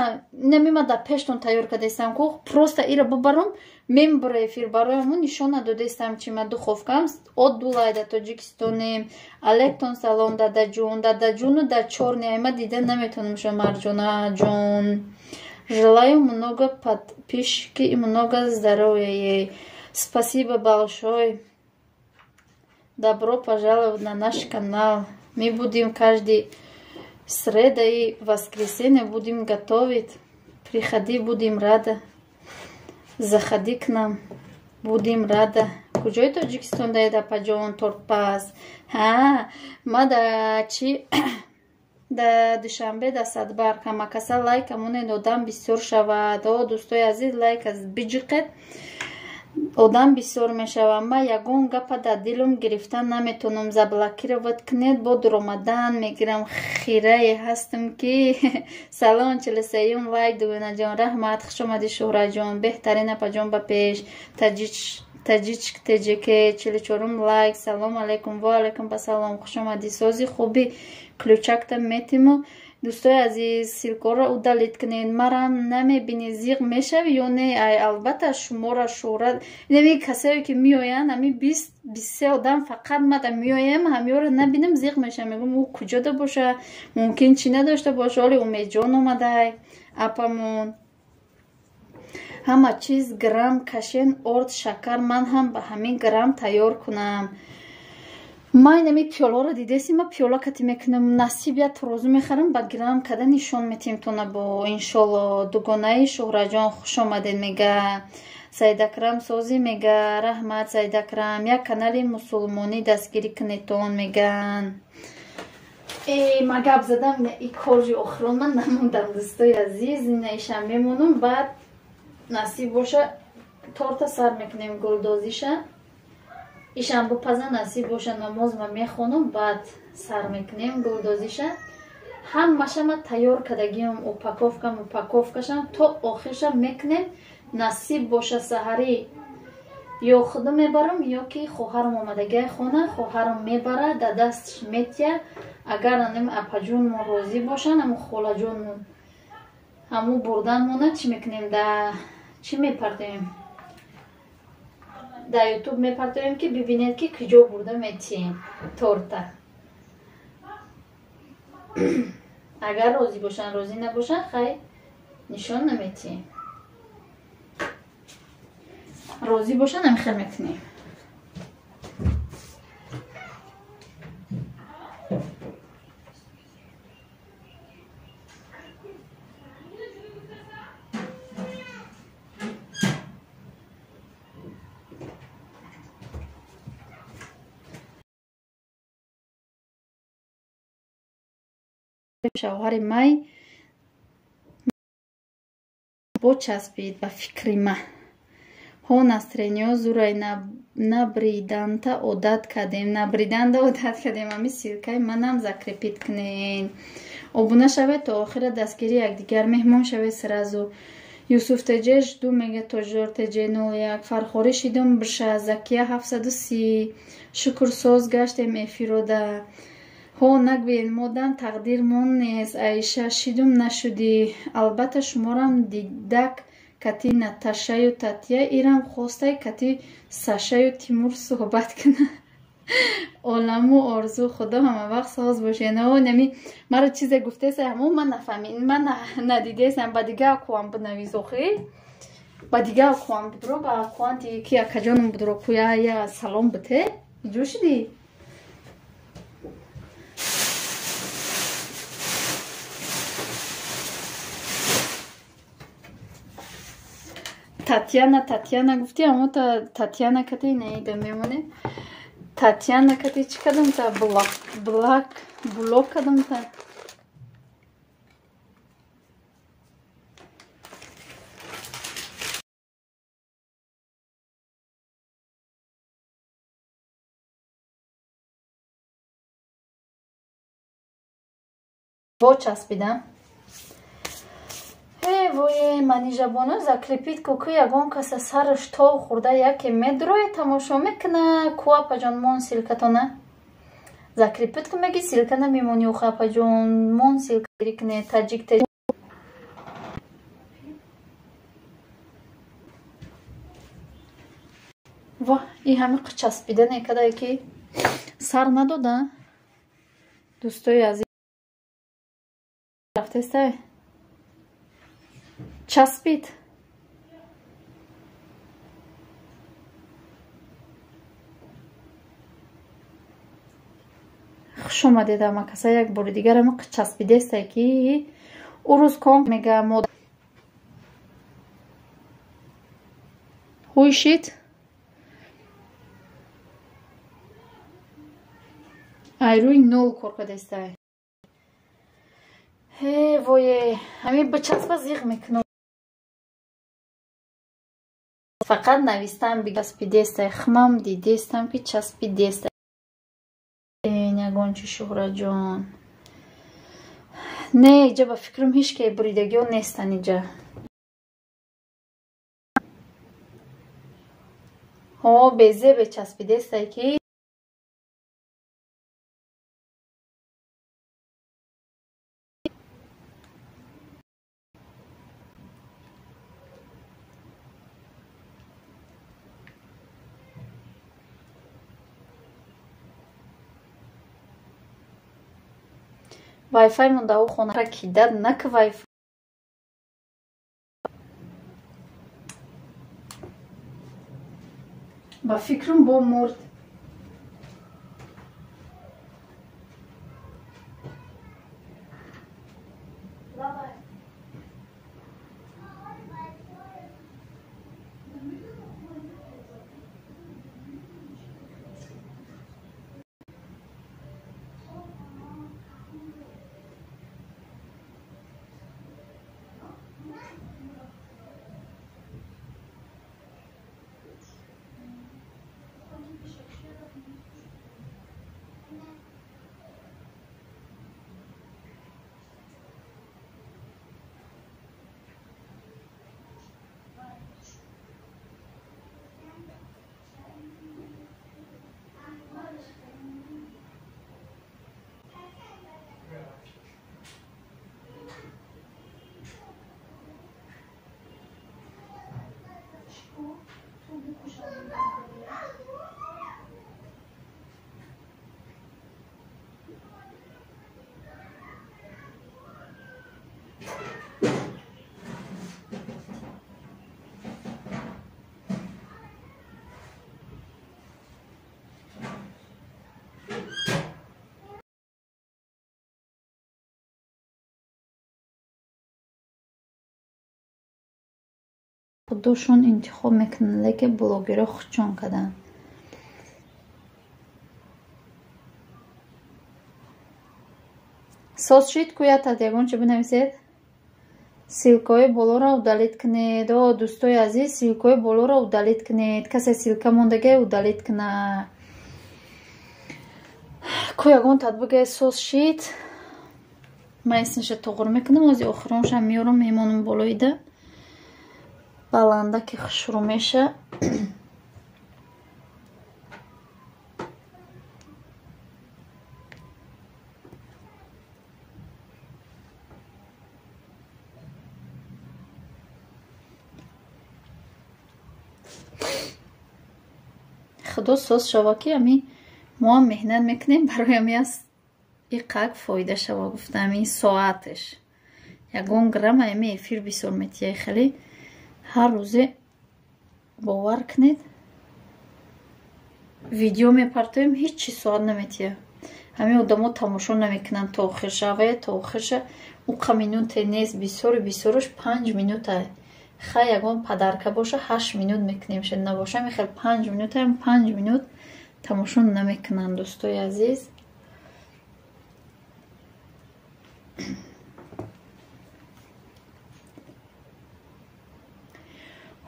мемада пештон тайёр кардастам ку просто ира бубарам мембара эфир барои ҳамун нишон надодастам чи ма духовкам от дулай да тоҷикистонем алектон салом дадаҷону да чорни айма дида наметонам ша марҷонаҷон желаю много подписчики и много здоровья спасибо большое добро пожаловать на наш канал мы будем каждый среда и воскресенье будем готовить приходи будем рада заходи к нам будем рада куҷои тоҷикистон даеда паҷон торпас ма да чи да душанбе да садбар камакаса лайкамоне додам бисёр шавад о дӯстои азиз лайк аз биҷиқед одам бисёр мешавам. Ман ягон гапа дар дилам гирифтан наметонам. Заблокировать кунед, бо дуромадан мегирам. Хирае ҳастам ки салом 43 лайк дугунаҷон. Раҳмат, хуш омадӣ Шӯҳраҷон. Беҳтарин апаҷон ба пеш. Таҷичк ТЖК 44 лайк. Салом алейкум. Ва алейкум басалом. Хуш омадӣ. Сози хуби ключакта метимо. Дӯстои азиз, силкора удалит кунед. Марам намебини зиқ мешави ё не? Ай албатта шуморо шӯҳрат неми касае ки меоянд ами 23 одам фақат мада меоям ҳамёро набинам зиқ мешам. мегӯм ӯ куҷода боша, мумкин чӣ надошта боша. оли умедҷон омадай апамон. Ҳама чиз грамм кашен, орд, шакар. Ман ҳам ба ҳамин грамм тайёр кунам. ман нами пиёларо дидеси ма пиёла кати мекунам. насиб я тарозу мехарам ба грамм када нишон метим тона бо иншолло. дугонаи Шӯҳраҷон хуш омадед мега. Саидакрам Сози мега. раҳмат Саидакрам. як канали мусулмонӣ дастгирӣ кунедтон меган. ма гап задам и коржи охирон ман намондам. дӯстои азиз наишам мемонам. баъд насиб боша торта сар мекунем гулдозиша. ишанбу паза насиб боша намоз ма мехонам. баъд сар мекунем гулдозиша. ҳамаша ма тайёр кардагиам. упаковкашам то охиршам мекунем. насиб боша саҳарӣ ё худам мебарам ё ки хоҳарам омадагиай хона. хоҳарам мебара дар дастш метия. агар анем апаҷон мо розӣ бошанд аму холаҷонмон ҳамун бурдан мона чӣ мекунем да чӣ мепартоем дар ютуб мепартоем ки бибинед ки куҷо бурда метием торта. агар розӣ бошанд розӣ набошанд хай нишон наметием. розӣ бошанд амихел мекунем. шавҳари май бочаспид ба фикри ма. ҳо настрениё зурай набриданда одат кардем. ами силкаи манам закрепит кунен. обуна шавед то охира дастгири якдигар меҳмон шавед сразу. юсуф тж жду мега тожор тж 01 фархори шидум бша закия 730 шукрсоз гаштем эфирода. ҳо нагӯед модам тақдирмон нест. аиша шидум нашудӣ. албатта шуморам дидак кати Наташаю Татья ирам хостай кати Сашаю Тимур суҳбат кунад. оламу орзу худо ҳама вақт соз бошед. нами маро чизе гуфтеса ҳамон ман нафаҳмид ман надидесам. ба дига акуам бинавиз охи ба дига акуам будро ба акуанти ки акаҷонам будро куя я салом бите иҷо шидӣ. Татьяна гуфти аммо Татьяна кати наида мемоне. Татьяна кати чӣ кардам та блок кардам та. бочаспидам. вое манижабона закрепит куку ягон каса сараш тог хурда яке медрои тамошо мекуна. ку апаҷон мон силкатона закрепит ку меги силка намемони охи апаҷон мон силка гирӣ куне таҷик ва и ҳами часпидане кадай ки сар надода. дӯстои азиз рафтестай часпид. хуш омадед ама каса як бори дигар ама часпидестай ки урӯз кон мега мод ҳуйшид айрӯи нол кор кадестай. вое ҳамин бичаспа зиқ мекунам. фақат навистам часпи дестай хмам дидестам ки часпи дестай ягон чи Шуҳраҷон не иҷа ба фикрам ҳеҷ ки буридагиҳо нестан иҷа безе бечаспи дестай ки вайфай мондаҳо хонара кидад нак вайфай ба фикрам бо мурд худошон интихоб мекунанд лекин блогерҳо хучон карданд соцшид кӯятад ягонча бинависед силкаҳои болоро удалит кунед дӯстои азиз силкаҳои болоро удалит кунед касе силка мондагия удалит кунад ку ягон татбиқи соцшид ман исмаша тоғир мекунам ози охиронша меёрам мемонам болоида баланда ки хушрӯ меша худо соз шава ки ами мо ҳам меҳнат мекунем барои ами аз иқак фоида шава гуфтам ин соаташ ягон грамма ами эфир бисёр метияй хеле ҳар рӯзе бовар кунед видео мепартоем ҳеҷ чи соат наметия ҳамин одамо тамошо намекунанд то охирша ва то охирша уқа минуте нест бисёраш 5 минута хай ягон падарка боша 8 минут мекунем шед набоша мехел 5 минута 5 минут тамошо намекунанд дӯстои азиз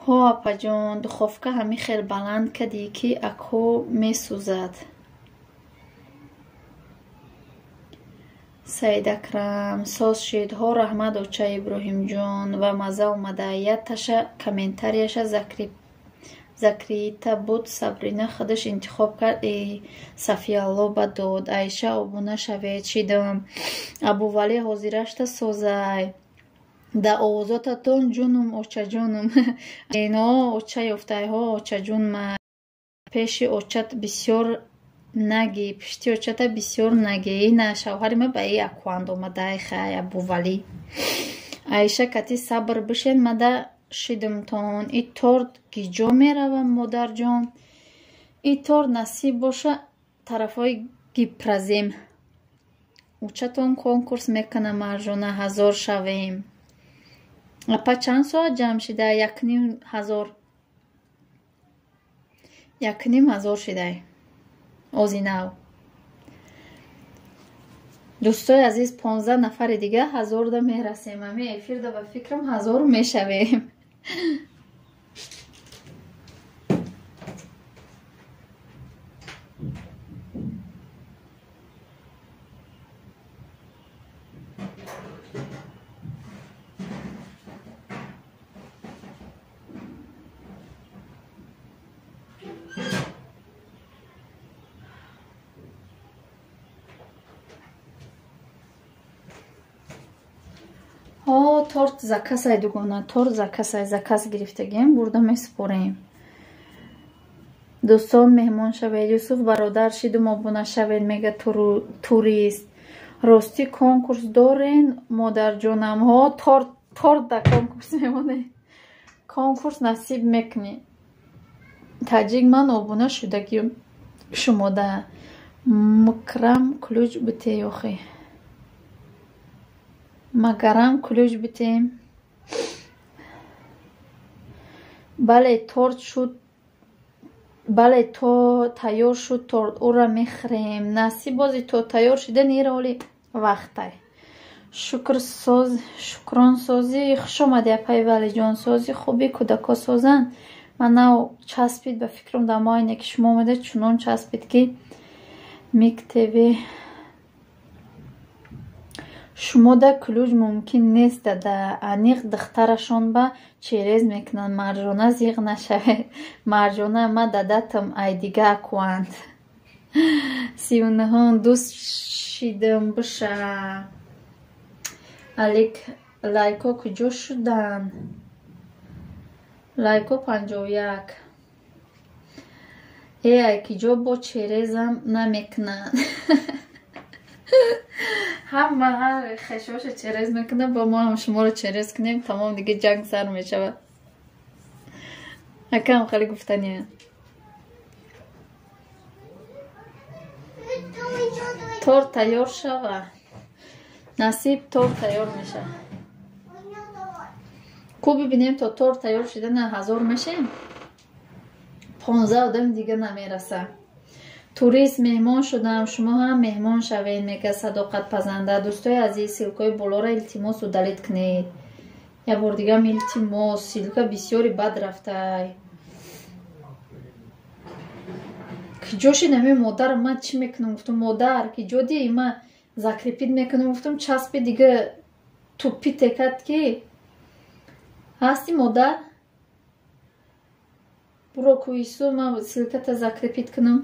ҳо апаҷон духовка ҳамин хел баланд кади ки акҳо месӯзад Саид Акрам соцшидҳо раҳмат оча Иброҳимҷон ва маза омада яташа комментарияша закрита буд Сабрина худаш интихоб кард Сафиялло ба дод Айша обуна шавед шидам Абували ҳозирашта созай да овозотатон ҷунум очаҷонум ино оча ёфтайҳо очаҷунма пеши очат бисёр наги пишти очата бисёр наги ина шавҳари ма ба и акванд омадай хай Абували Айша кати сабр бишен мада шидимтон и торт гиҷо меравам модарҷон и торт насиб боша тарафҳои гипразем учатон конкурс мекунам марҷона 1000 шавем апа чанд соат ҷамъ шида 1500 1500 шидай озинав дӯстои азиз 15 нафари дига 1000 да мерасем ами эфирда ба фикрам 1000 мешавем торт закасай дугона, торт закасай, заказ гирифтагем, бурда месупорем. Дӯстон меҳмон шавед, Юсуф бародар шидум обуна шавед, мега турист. Рости конкурс дорен, модарҷонам. Торт да конкурс мемонад. Конкурс насиб мекунӣ. Таҷик ман обуна шудагим шумода. Макрам ключ бите ёхе. Магарам ключ битем. Бале торт шуд. Бале то тайёр шуд торт. Ура мехрем. Насиб бози то тайёр шидан ира оли вақтай. Шукронсозӣ хуш омади апай Валиҷон. Созӣ хуби кӯдако созан. Ман нав часпид ба фикрам дар моайне ки шумо омада чунон часпид ки мектеви шумода ключ мумкин нест дада. Аниқ духтарашон ба через мекунанд. Марҷона зиқ нашавед. Марҷона ма дадатам айдига акванд. 39 дӯст шидам биша. Лайко куҷо шудан? Лайко 51. Ай киҷо бо черезам намекунанд. Ҳама хешоша через мекунад, ба мо ҳам шуморо через кунем, тамом дига ҷанг сар мешавад. Акам хеле гуфтанияд. торт тайёр шава. Насиб торт тайёр меша. Ку бибинем то торт тайёр шидана 1000 мешем. 15 одам дига намераса. Турист меҳмон шудам, шумо ҳам меҳмон шавед, мега садоқатпазанда. Дӯстои азиз, силкаи болоро илтимосу далит кунед. Я бор дигам илтимос, силка бисёри бад рафтай. Киҷо шидам ин модар, ман чӣ мекунам? Гуфтам модар, киҷо ди ма закрепит мекунам. Гуфтам часпи дига туппи текад ки ҳасти модар? Буро кӯису ман силката закрепит кунам.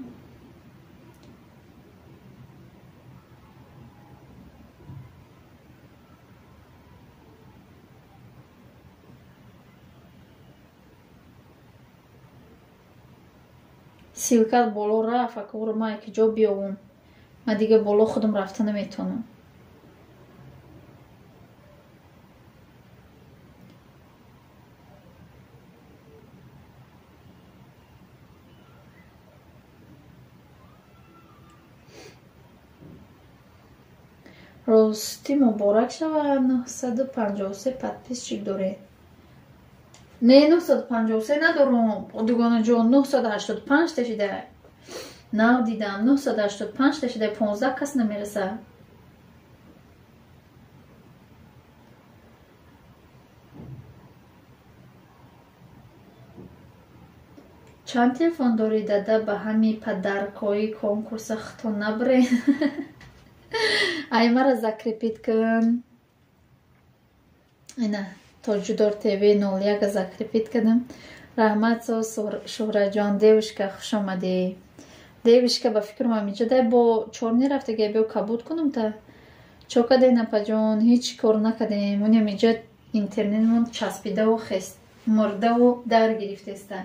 Силкат боло рафт, акура ман киҷо биёвам. Ман дига боло худам рафта наметавонам. Рости муборак шавад. 953 подписчик доред. Не 953 надорум. Дугонаҷон 985 ташида. Нав дидам 985 ташида. 15 кас намераса. Чанд телефон дорӣ дада? Ба ҳами падаркои конкурса хито набред. Ай мара закрепит кун. Ина Тоҷудор ТВ 01 закрепит кардам. Раҳмат Шӯҳраҷон, девушка хуш омадӣ. Девушка ба фикрам амиҷа дай бо чорни рафтага бё кабуд кунам та. Чо кадем апаҷон? Ҳеҷ кор накадем. Он амиҷа интернетмон часпидаву хест мурдаву дар гирифтеста.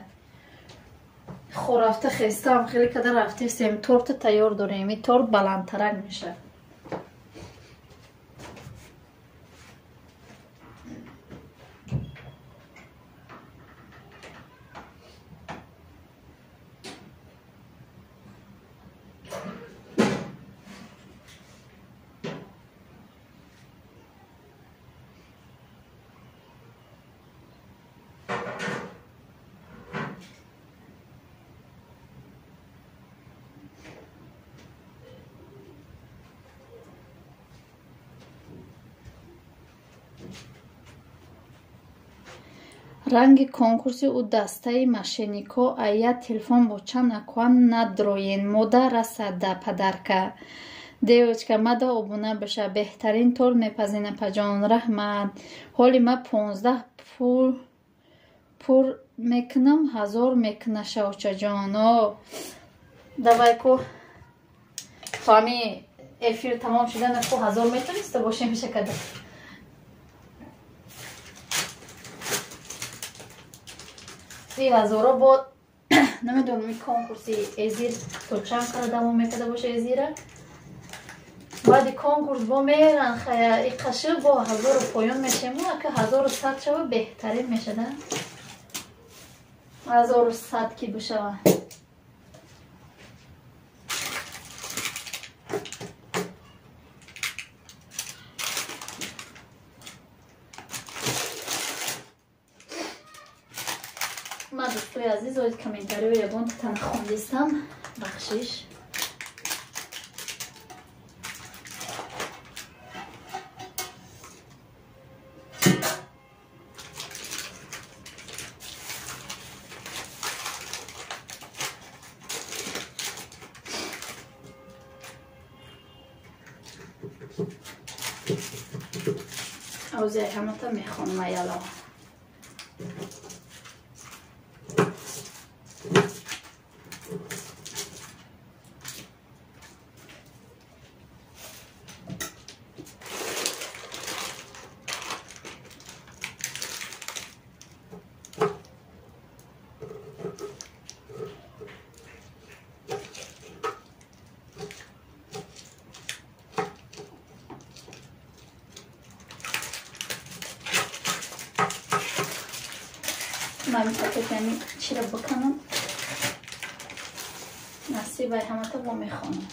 Хо рафта хестам, хеле када рафтестем. Торта тайёр дорем. Ин торт баландтарак меша. ранги конкурси ӯ дастаи мошеннико ая телефон бо чанд акван надроен мода расада падарка девочка мада обуна баша беҳтарин тор мепазина паҷон раҳмат ҳоли ма 15 пур мекунам 1000 мекуна шавчаҷон давай ку фами эфир тамом шудана ку 1000 метависта бошем шакада 30,000 бо намедонам ин конкурси эзир то чанд кала давом мекарда боша эзира баъди конкурс бо меран хая и қаши бо 1000 поён мешему ака 1100 шава беҳтарин мешада 1100 ки бишава ма дӯстои азиз оид комментарио ягон тана хондистам бахшиш авзяй ҳамата мехонам аяло من فکر یعنی چی رو بکنم نصیبای همه تا با میخونم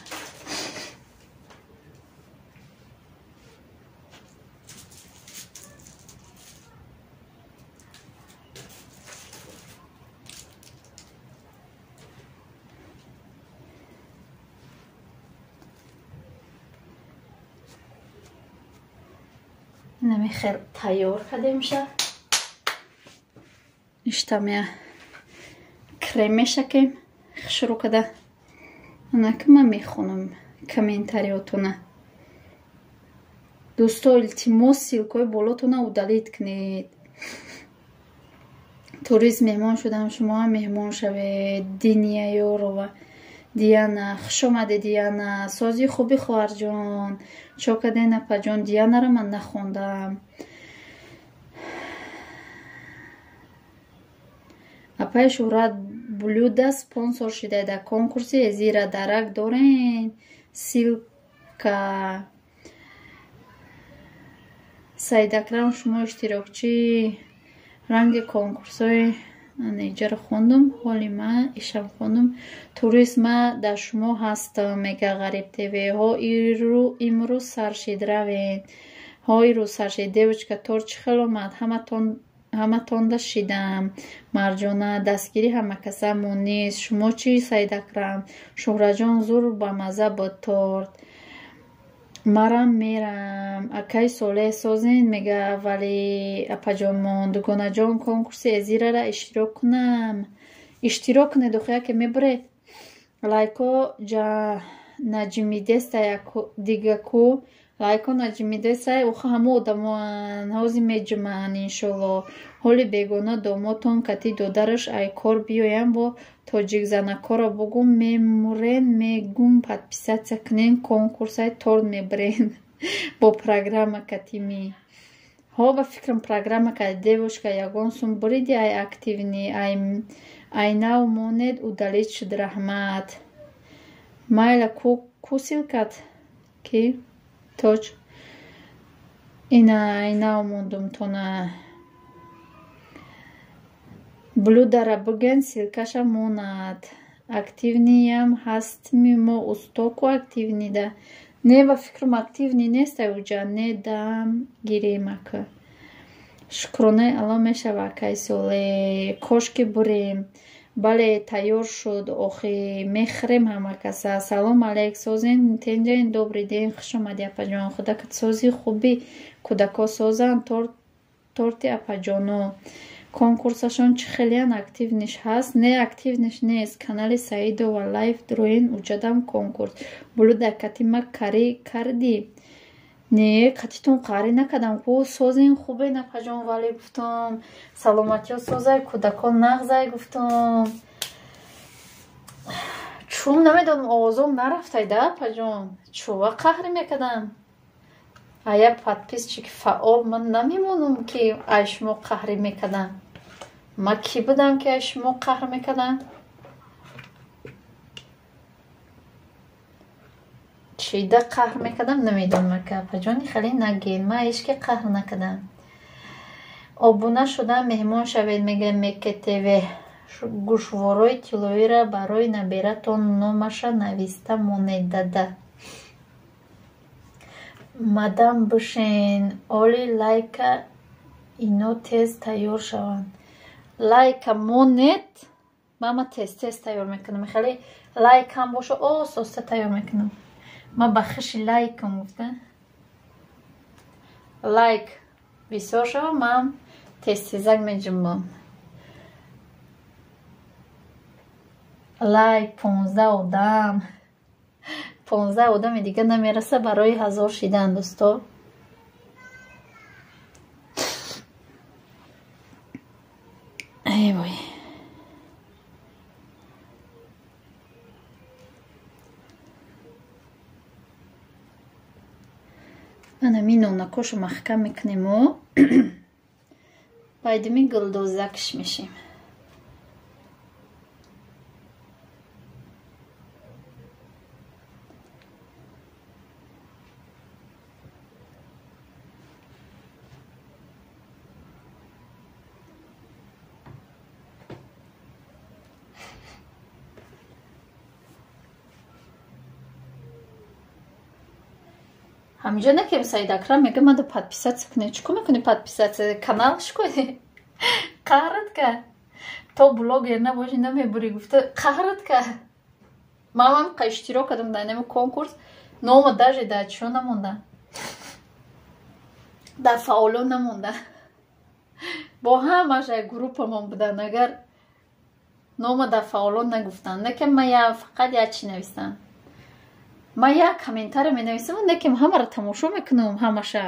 نمی خیر تیار کرده میشه اشتمه کریمش که شروع کرده انا که من میخونم комментариотуна دوستو التماس سیلکای بالاتونه удалит کنید توریست مهمان شدم شما هم مهمان شوید دینیه یارو و دیانا خوش آمده دیانا سازی خوبی خواهر جان چاکده نپا جان دیانا رو من نخوندم اپای شهرت بلوده سپانسور شده در کنکورسی زیر درک دارین سیلکا سعید اکرم شما اشتراکچی رنگ کنکورس های نیجر خوندم حالی من ایشم خوندم توریست من در شما هستم میگه غریب تیوی ها امروز سرشید روین ها ایرو سرشید دیوچکا تور چی خیل اومد همه تانده شیدم مرجانه دستگیری همه کسه مون نیست شما چی سعید اکرم شهره جان زور با مزه با تورد مرم میرم اکای ساله سازین میگه ولی اپا جان من دوگانه جان کنکورسی ازیره را اشتراک کنم اشتراک کنه دوخیه که میبره لایکو جا نجمی دسته دیگه کو لایکو نجمی دسته اوخه همه آدمان هاوزی میجمن انشالله حالی بگونه دوماتون کتی دادرش ای کار بیایم با توجیک زنکارا بگم میمورین میگم подписаться کنین کنکورس های تورد میبرین با پروگرام کتیمی ها با فکرم پروگرام کتی دیوشکا یگون سون بریدی ای اکتیونی ای ناو مونید удалить شد رحمت مایلا کو سیلکت کی توچ اینا ای ناو موندم تونه блюдара бигӯен силкаша монад активниям ҳастми мо устоку активнида не ба фикрам активни неста уҷа не дам гиремака шукронаи алло мешава кайсоле кошки бурем бале тайёр шуд охи мехӯрем ҳама каса салом алейк созен тенҷаин добрий ден хуш омади апаҷон худакат сози хуби кӯдако созан торти апаҷоно конкурсашон чӣ хелиян активниш ҳаст не активниш нест канали саидова лайв дроин уҷадам конкурс блюда катима карӣ кардӣ не катитон қарӣ накардам ку созин хубе напаҷон вале гуфтам саломатиё созай кӯдакон нағзай гуфтам чун намедонам овозом нарафтай да апаҷон чува қаҳрӣ мекардам ая подписчик фаъол ман намемонам ки ай шумо қаҳрӣ мекардам ما کی بودم که شما قهر میکردن؟ چیده قهر میکردم نمیدونم که پجانی خیلی نگین. ما ایش که قهر نکردم. обуна шуда меҳмон шавед, мега МКТВ гӯшворои тиловиро барои набиратон номаша нависта монед дада. мадам бишен оли лайка ино тез тайёр шаванд. лайка монед мама тез тайёр мекунам. хеле лайкам боша ососта тайёр мекунам. ма ба хиши лайкам гуфта лайк бисёр шава мам тезак меҷунбам. лайк 15 одами дига намераса барои 1000 шидан дӯсто. ай вой. ана минона кошу маҳкам мекунему. байдими гулдӯзакш мешим. ҳаминҷо накем Саид Акрам мега мада подписаться кунед. чико мекунӣ подписаться? каналш кунӣ. қаҳрат ка то блогер набошӣ намебурӣ гуфта қаҳрат ка. мамам қа иштирок кардам дар нами конкурс. нома даже дар чиро намонда. дар фаъолон намонда. бо ҳамаш группамон будан. агар нома дар фаъолон нагуфтанд накем ма фақат як чи навистам. ма як комментария менависам, некем ҳамаро тамошо мекунам. ҳамаша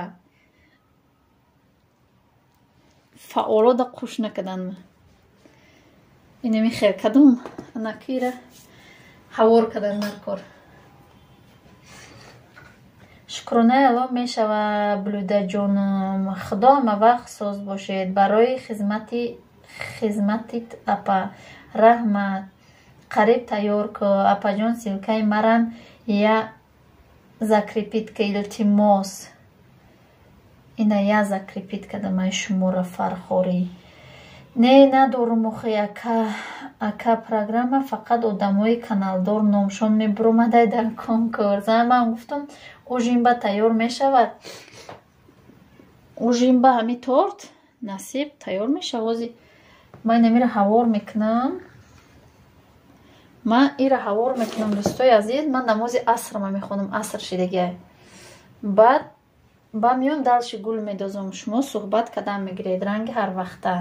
фаъолода қуш накаданма. инами хел кадом анакира ҳавор кадан наркор. шукронаи алло мешава блюдаҷонам. худо ҳама вақт соз бошед. барои хизматит апа раҳмат. қариб тайёр ку апаҷон. силкаи марам я закрепит ка илтимос. ина я закрепит кадамаи шуморо фархорӣ. не надорум охи ака программа фақат одамои каналдор номшон мебуромадай дар конкурс. ман гуфтам ужинба тайёр мешавад. ужинба ҳами торт насиб тайёр мешавад. ман инамиро ҳавор мекунам. ман ира ҳавор мекунам дӯстои азиз. ман намози асрма мехонам. аср шидагия. баъд ба миём далши гул медозам. шумо суҳбат кадан мегиред ранги ҳар вақта.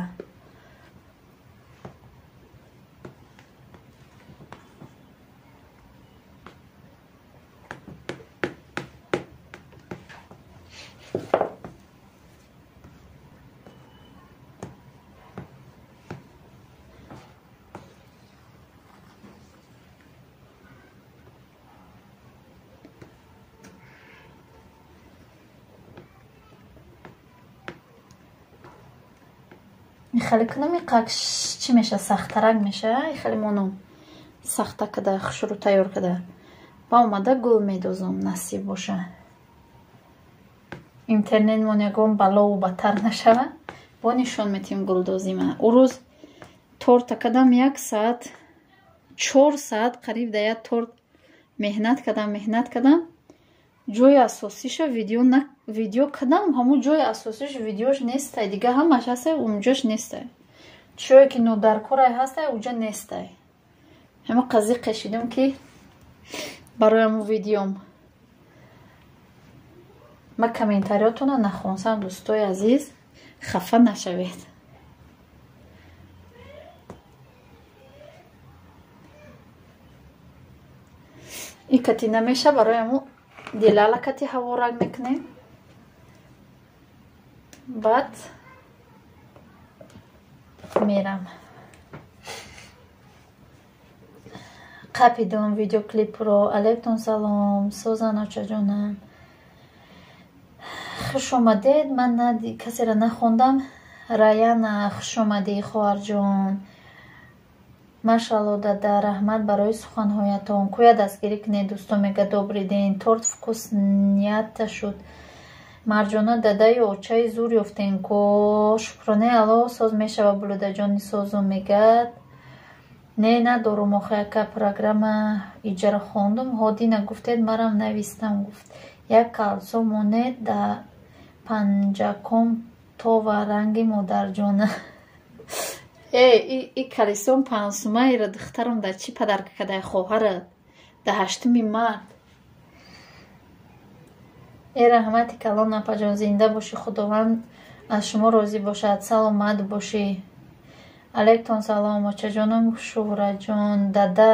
خیلی کنم این قاکش چی میشه؟ سخت‌ترک میشه. خیلی منو سخته کده خشرو تیار کده. با اومده گل میدوزم نصیب باشه. اینترنت مونگم بالا و بتر نشوه. با نشون میتیم گل دوزیم. او روز تورت کدم 1 ساعت 4 ساعت قریب دیگه تورت مهنت کدم. جوی اساسیش ویدیو کدام همون جوی اساسیش ویدیوش نیسته دیگه. همش هسته اونجاش نیسته. چوی که نو در کورای هسته اونجا نیسته. همه قضیه قشیدم که برای همون ویدیوم ما کامنتاریاتون رو نخونسم. دوستای عزیز خفه نشوید. این کتی نمیشه برای همون دیلالا کتی هوا رنگ میکنیم. بعد میرم قپیدم ویدیو کلیپ رو. علیکم سلام سوزان آچا جانم، خوش اومدید. من کسی را نخوندم. Раяна, хуш омадӣ хоҳарҷон. Машалло дада, раҳмат барои суханҳоятон. Кӯя дастгирӣ кунед дӯстон, мега добрый день. Торт вкуснята шуд. Марҷона дада очаи зур ёфтем ко. Шукронаи Аллоҳ соз мешава булудаҷони созу мегад. Не надорум охе яка программа иҷара хондум. Ҳодина гуфтед марам навистам гуфт. Як калсо монед да панҷаком то ва ранги модарҷона. И калисон пансумаира духтарам да чӣ падарка кадай хоҳарат? Да 8 март. Раҳмати калон апаҷон, зинда бошӣ, худованд аз шумо розӣ бошад, саломат бошӣ. Алейкум салом очаҷонам, Шӯҳраҷон. Дада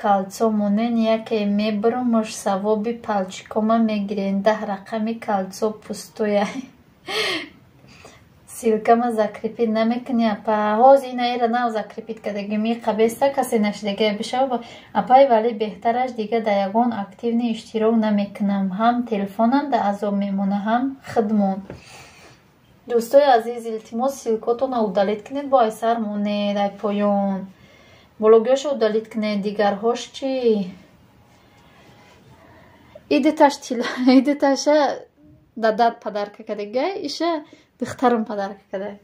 калцо монен яке мебурмуш савоби палчикома мегирен. 10 рақами калцо пустоя. Силкама закрепит намекунӣ апа. Ҳоз ина эра нав закрепит кадаги ми қабеста касе нашидаги бишава апай, вале беҳтараш дига да ягон активни иштирок намекунам. Ҳам телефонам да азоб мемона, ҳам хидмон. Дӯстои азиз, илтимос силкотона удалит кунед, бо ай сар монед, ай поён. Блогиоша удалит кунед, дигарҳош чӣ? Идиташа дадат падарка кадаги, иша духтарам падарка кадай.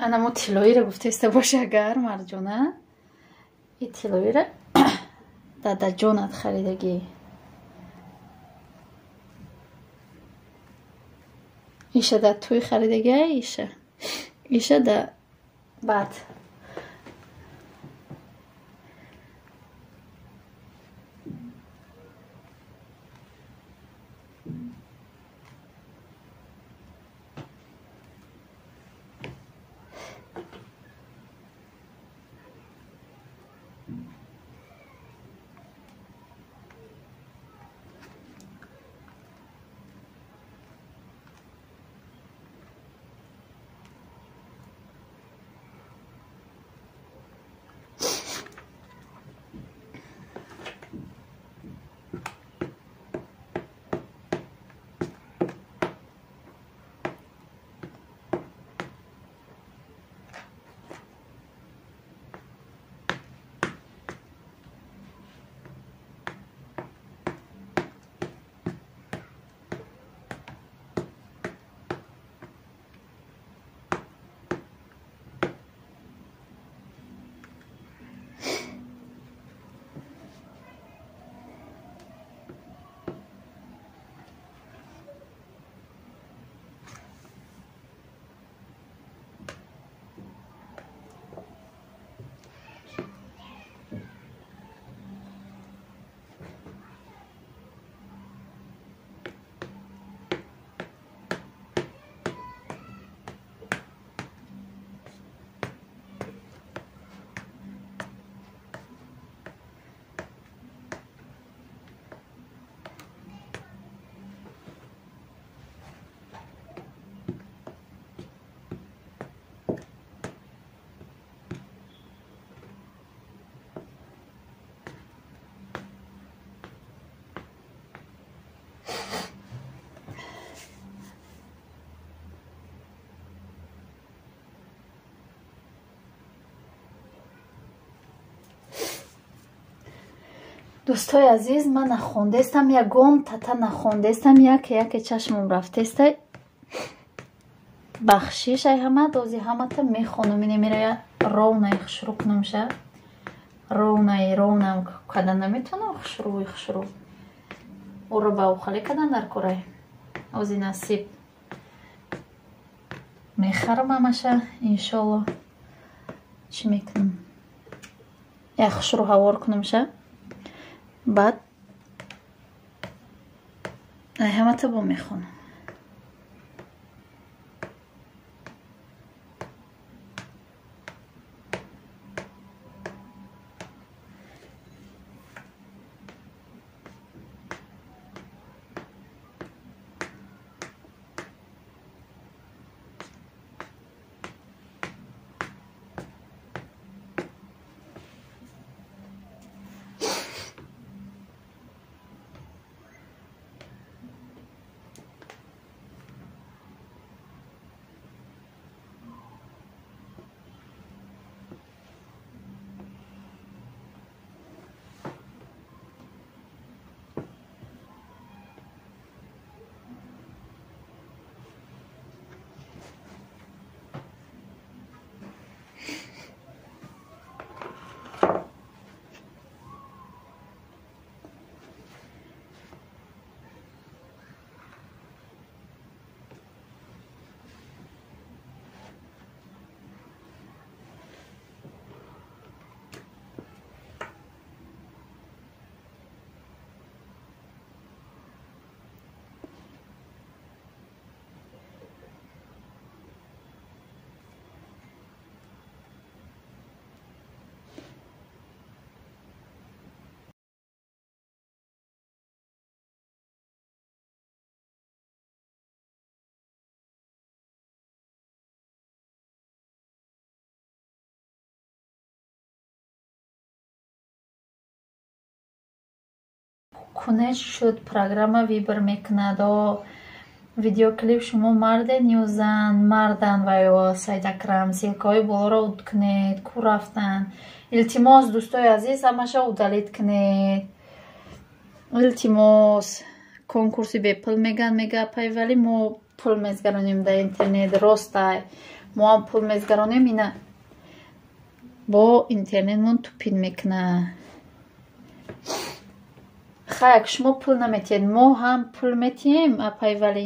Анамо тилоира гуфтеста боша гар Марҷона. И тилоира дадаҷонат харидагӣ. Иша да туй харидагӣ, иша да бад. дӯстои азиз, ман нахондестам, ягон тата нахондестам, яке чашмам рафтеста. Бахшиш ай ҳама дози ҳамата мехонам. Инемира ровна хушрӯ кунамша. Ровна када наметавонам хушрӯ. Оро ба ухали кадан дар курай. Ози насиб. Мехарам ҳамаша иншолло. Чӣ мекунам? Як хушрӯ ҳавор кунамша. Баъд ай ҳамата бо мехонам. Кунеш шуд программа вибр мекунад. Видеоклип шумо марден ё зан, мардан ва ё Сайдакрам силкаҳои болоро уд кунед, ку рафтан. Илтимос дӯстои азиз ҳамаша удалид кунед. Илтимос конкурси бепул мегапай, вале мо пул мезгаронем дар интернет. Ростай мо ҳам пул мезгаронем, ина бо интернетмон тупин мекуна. Хак шумо пул наметиҳед, мо ҳам пул метиҳем апай, вале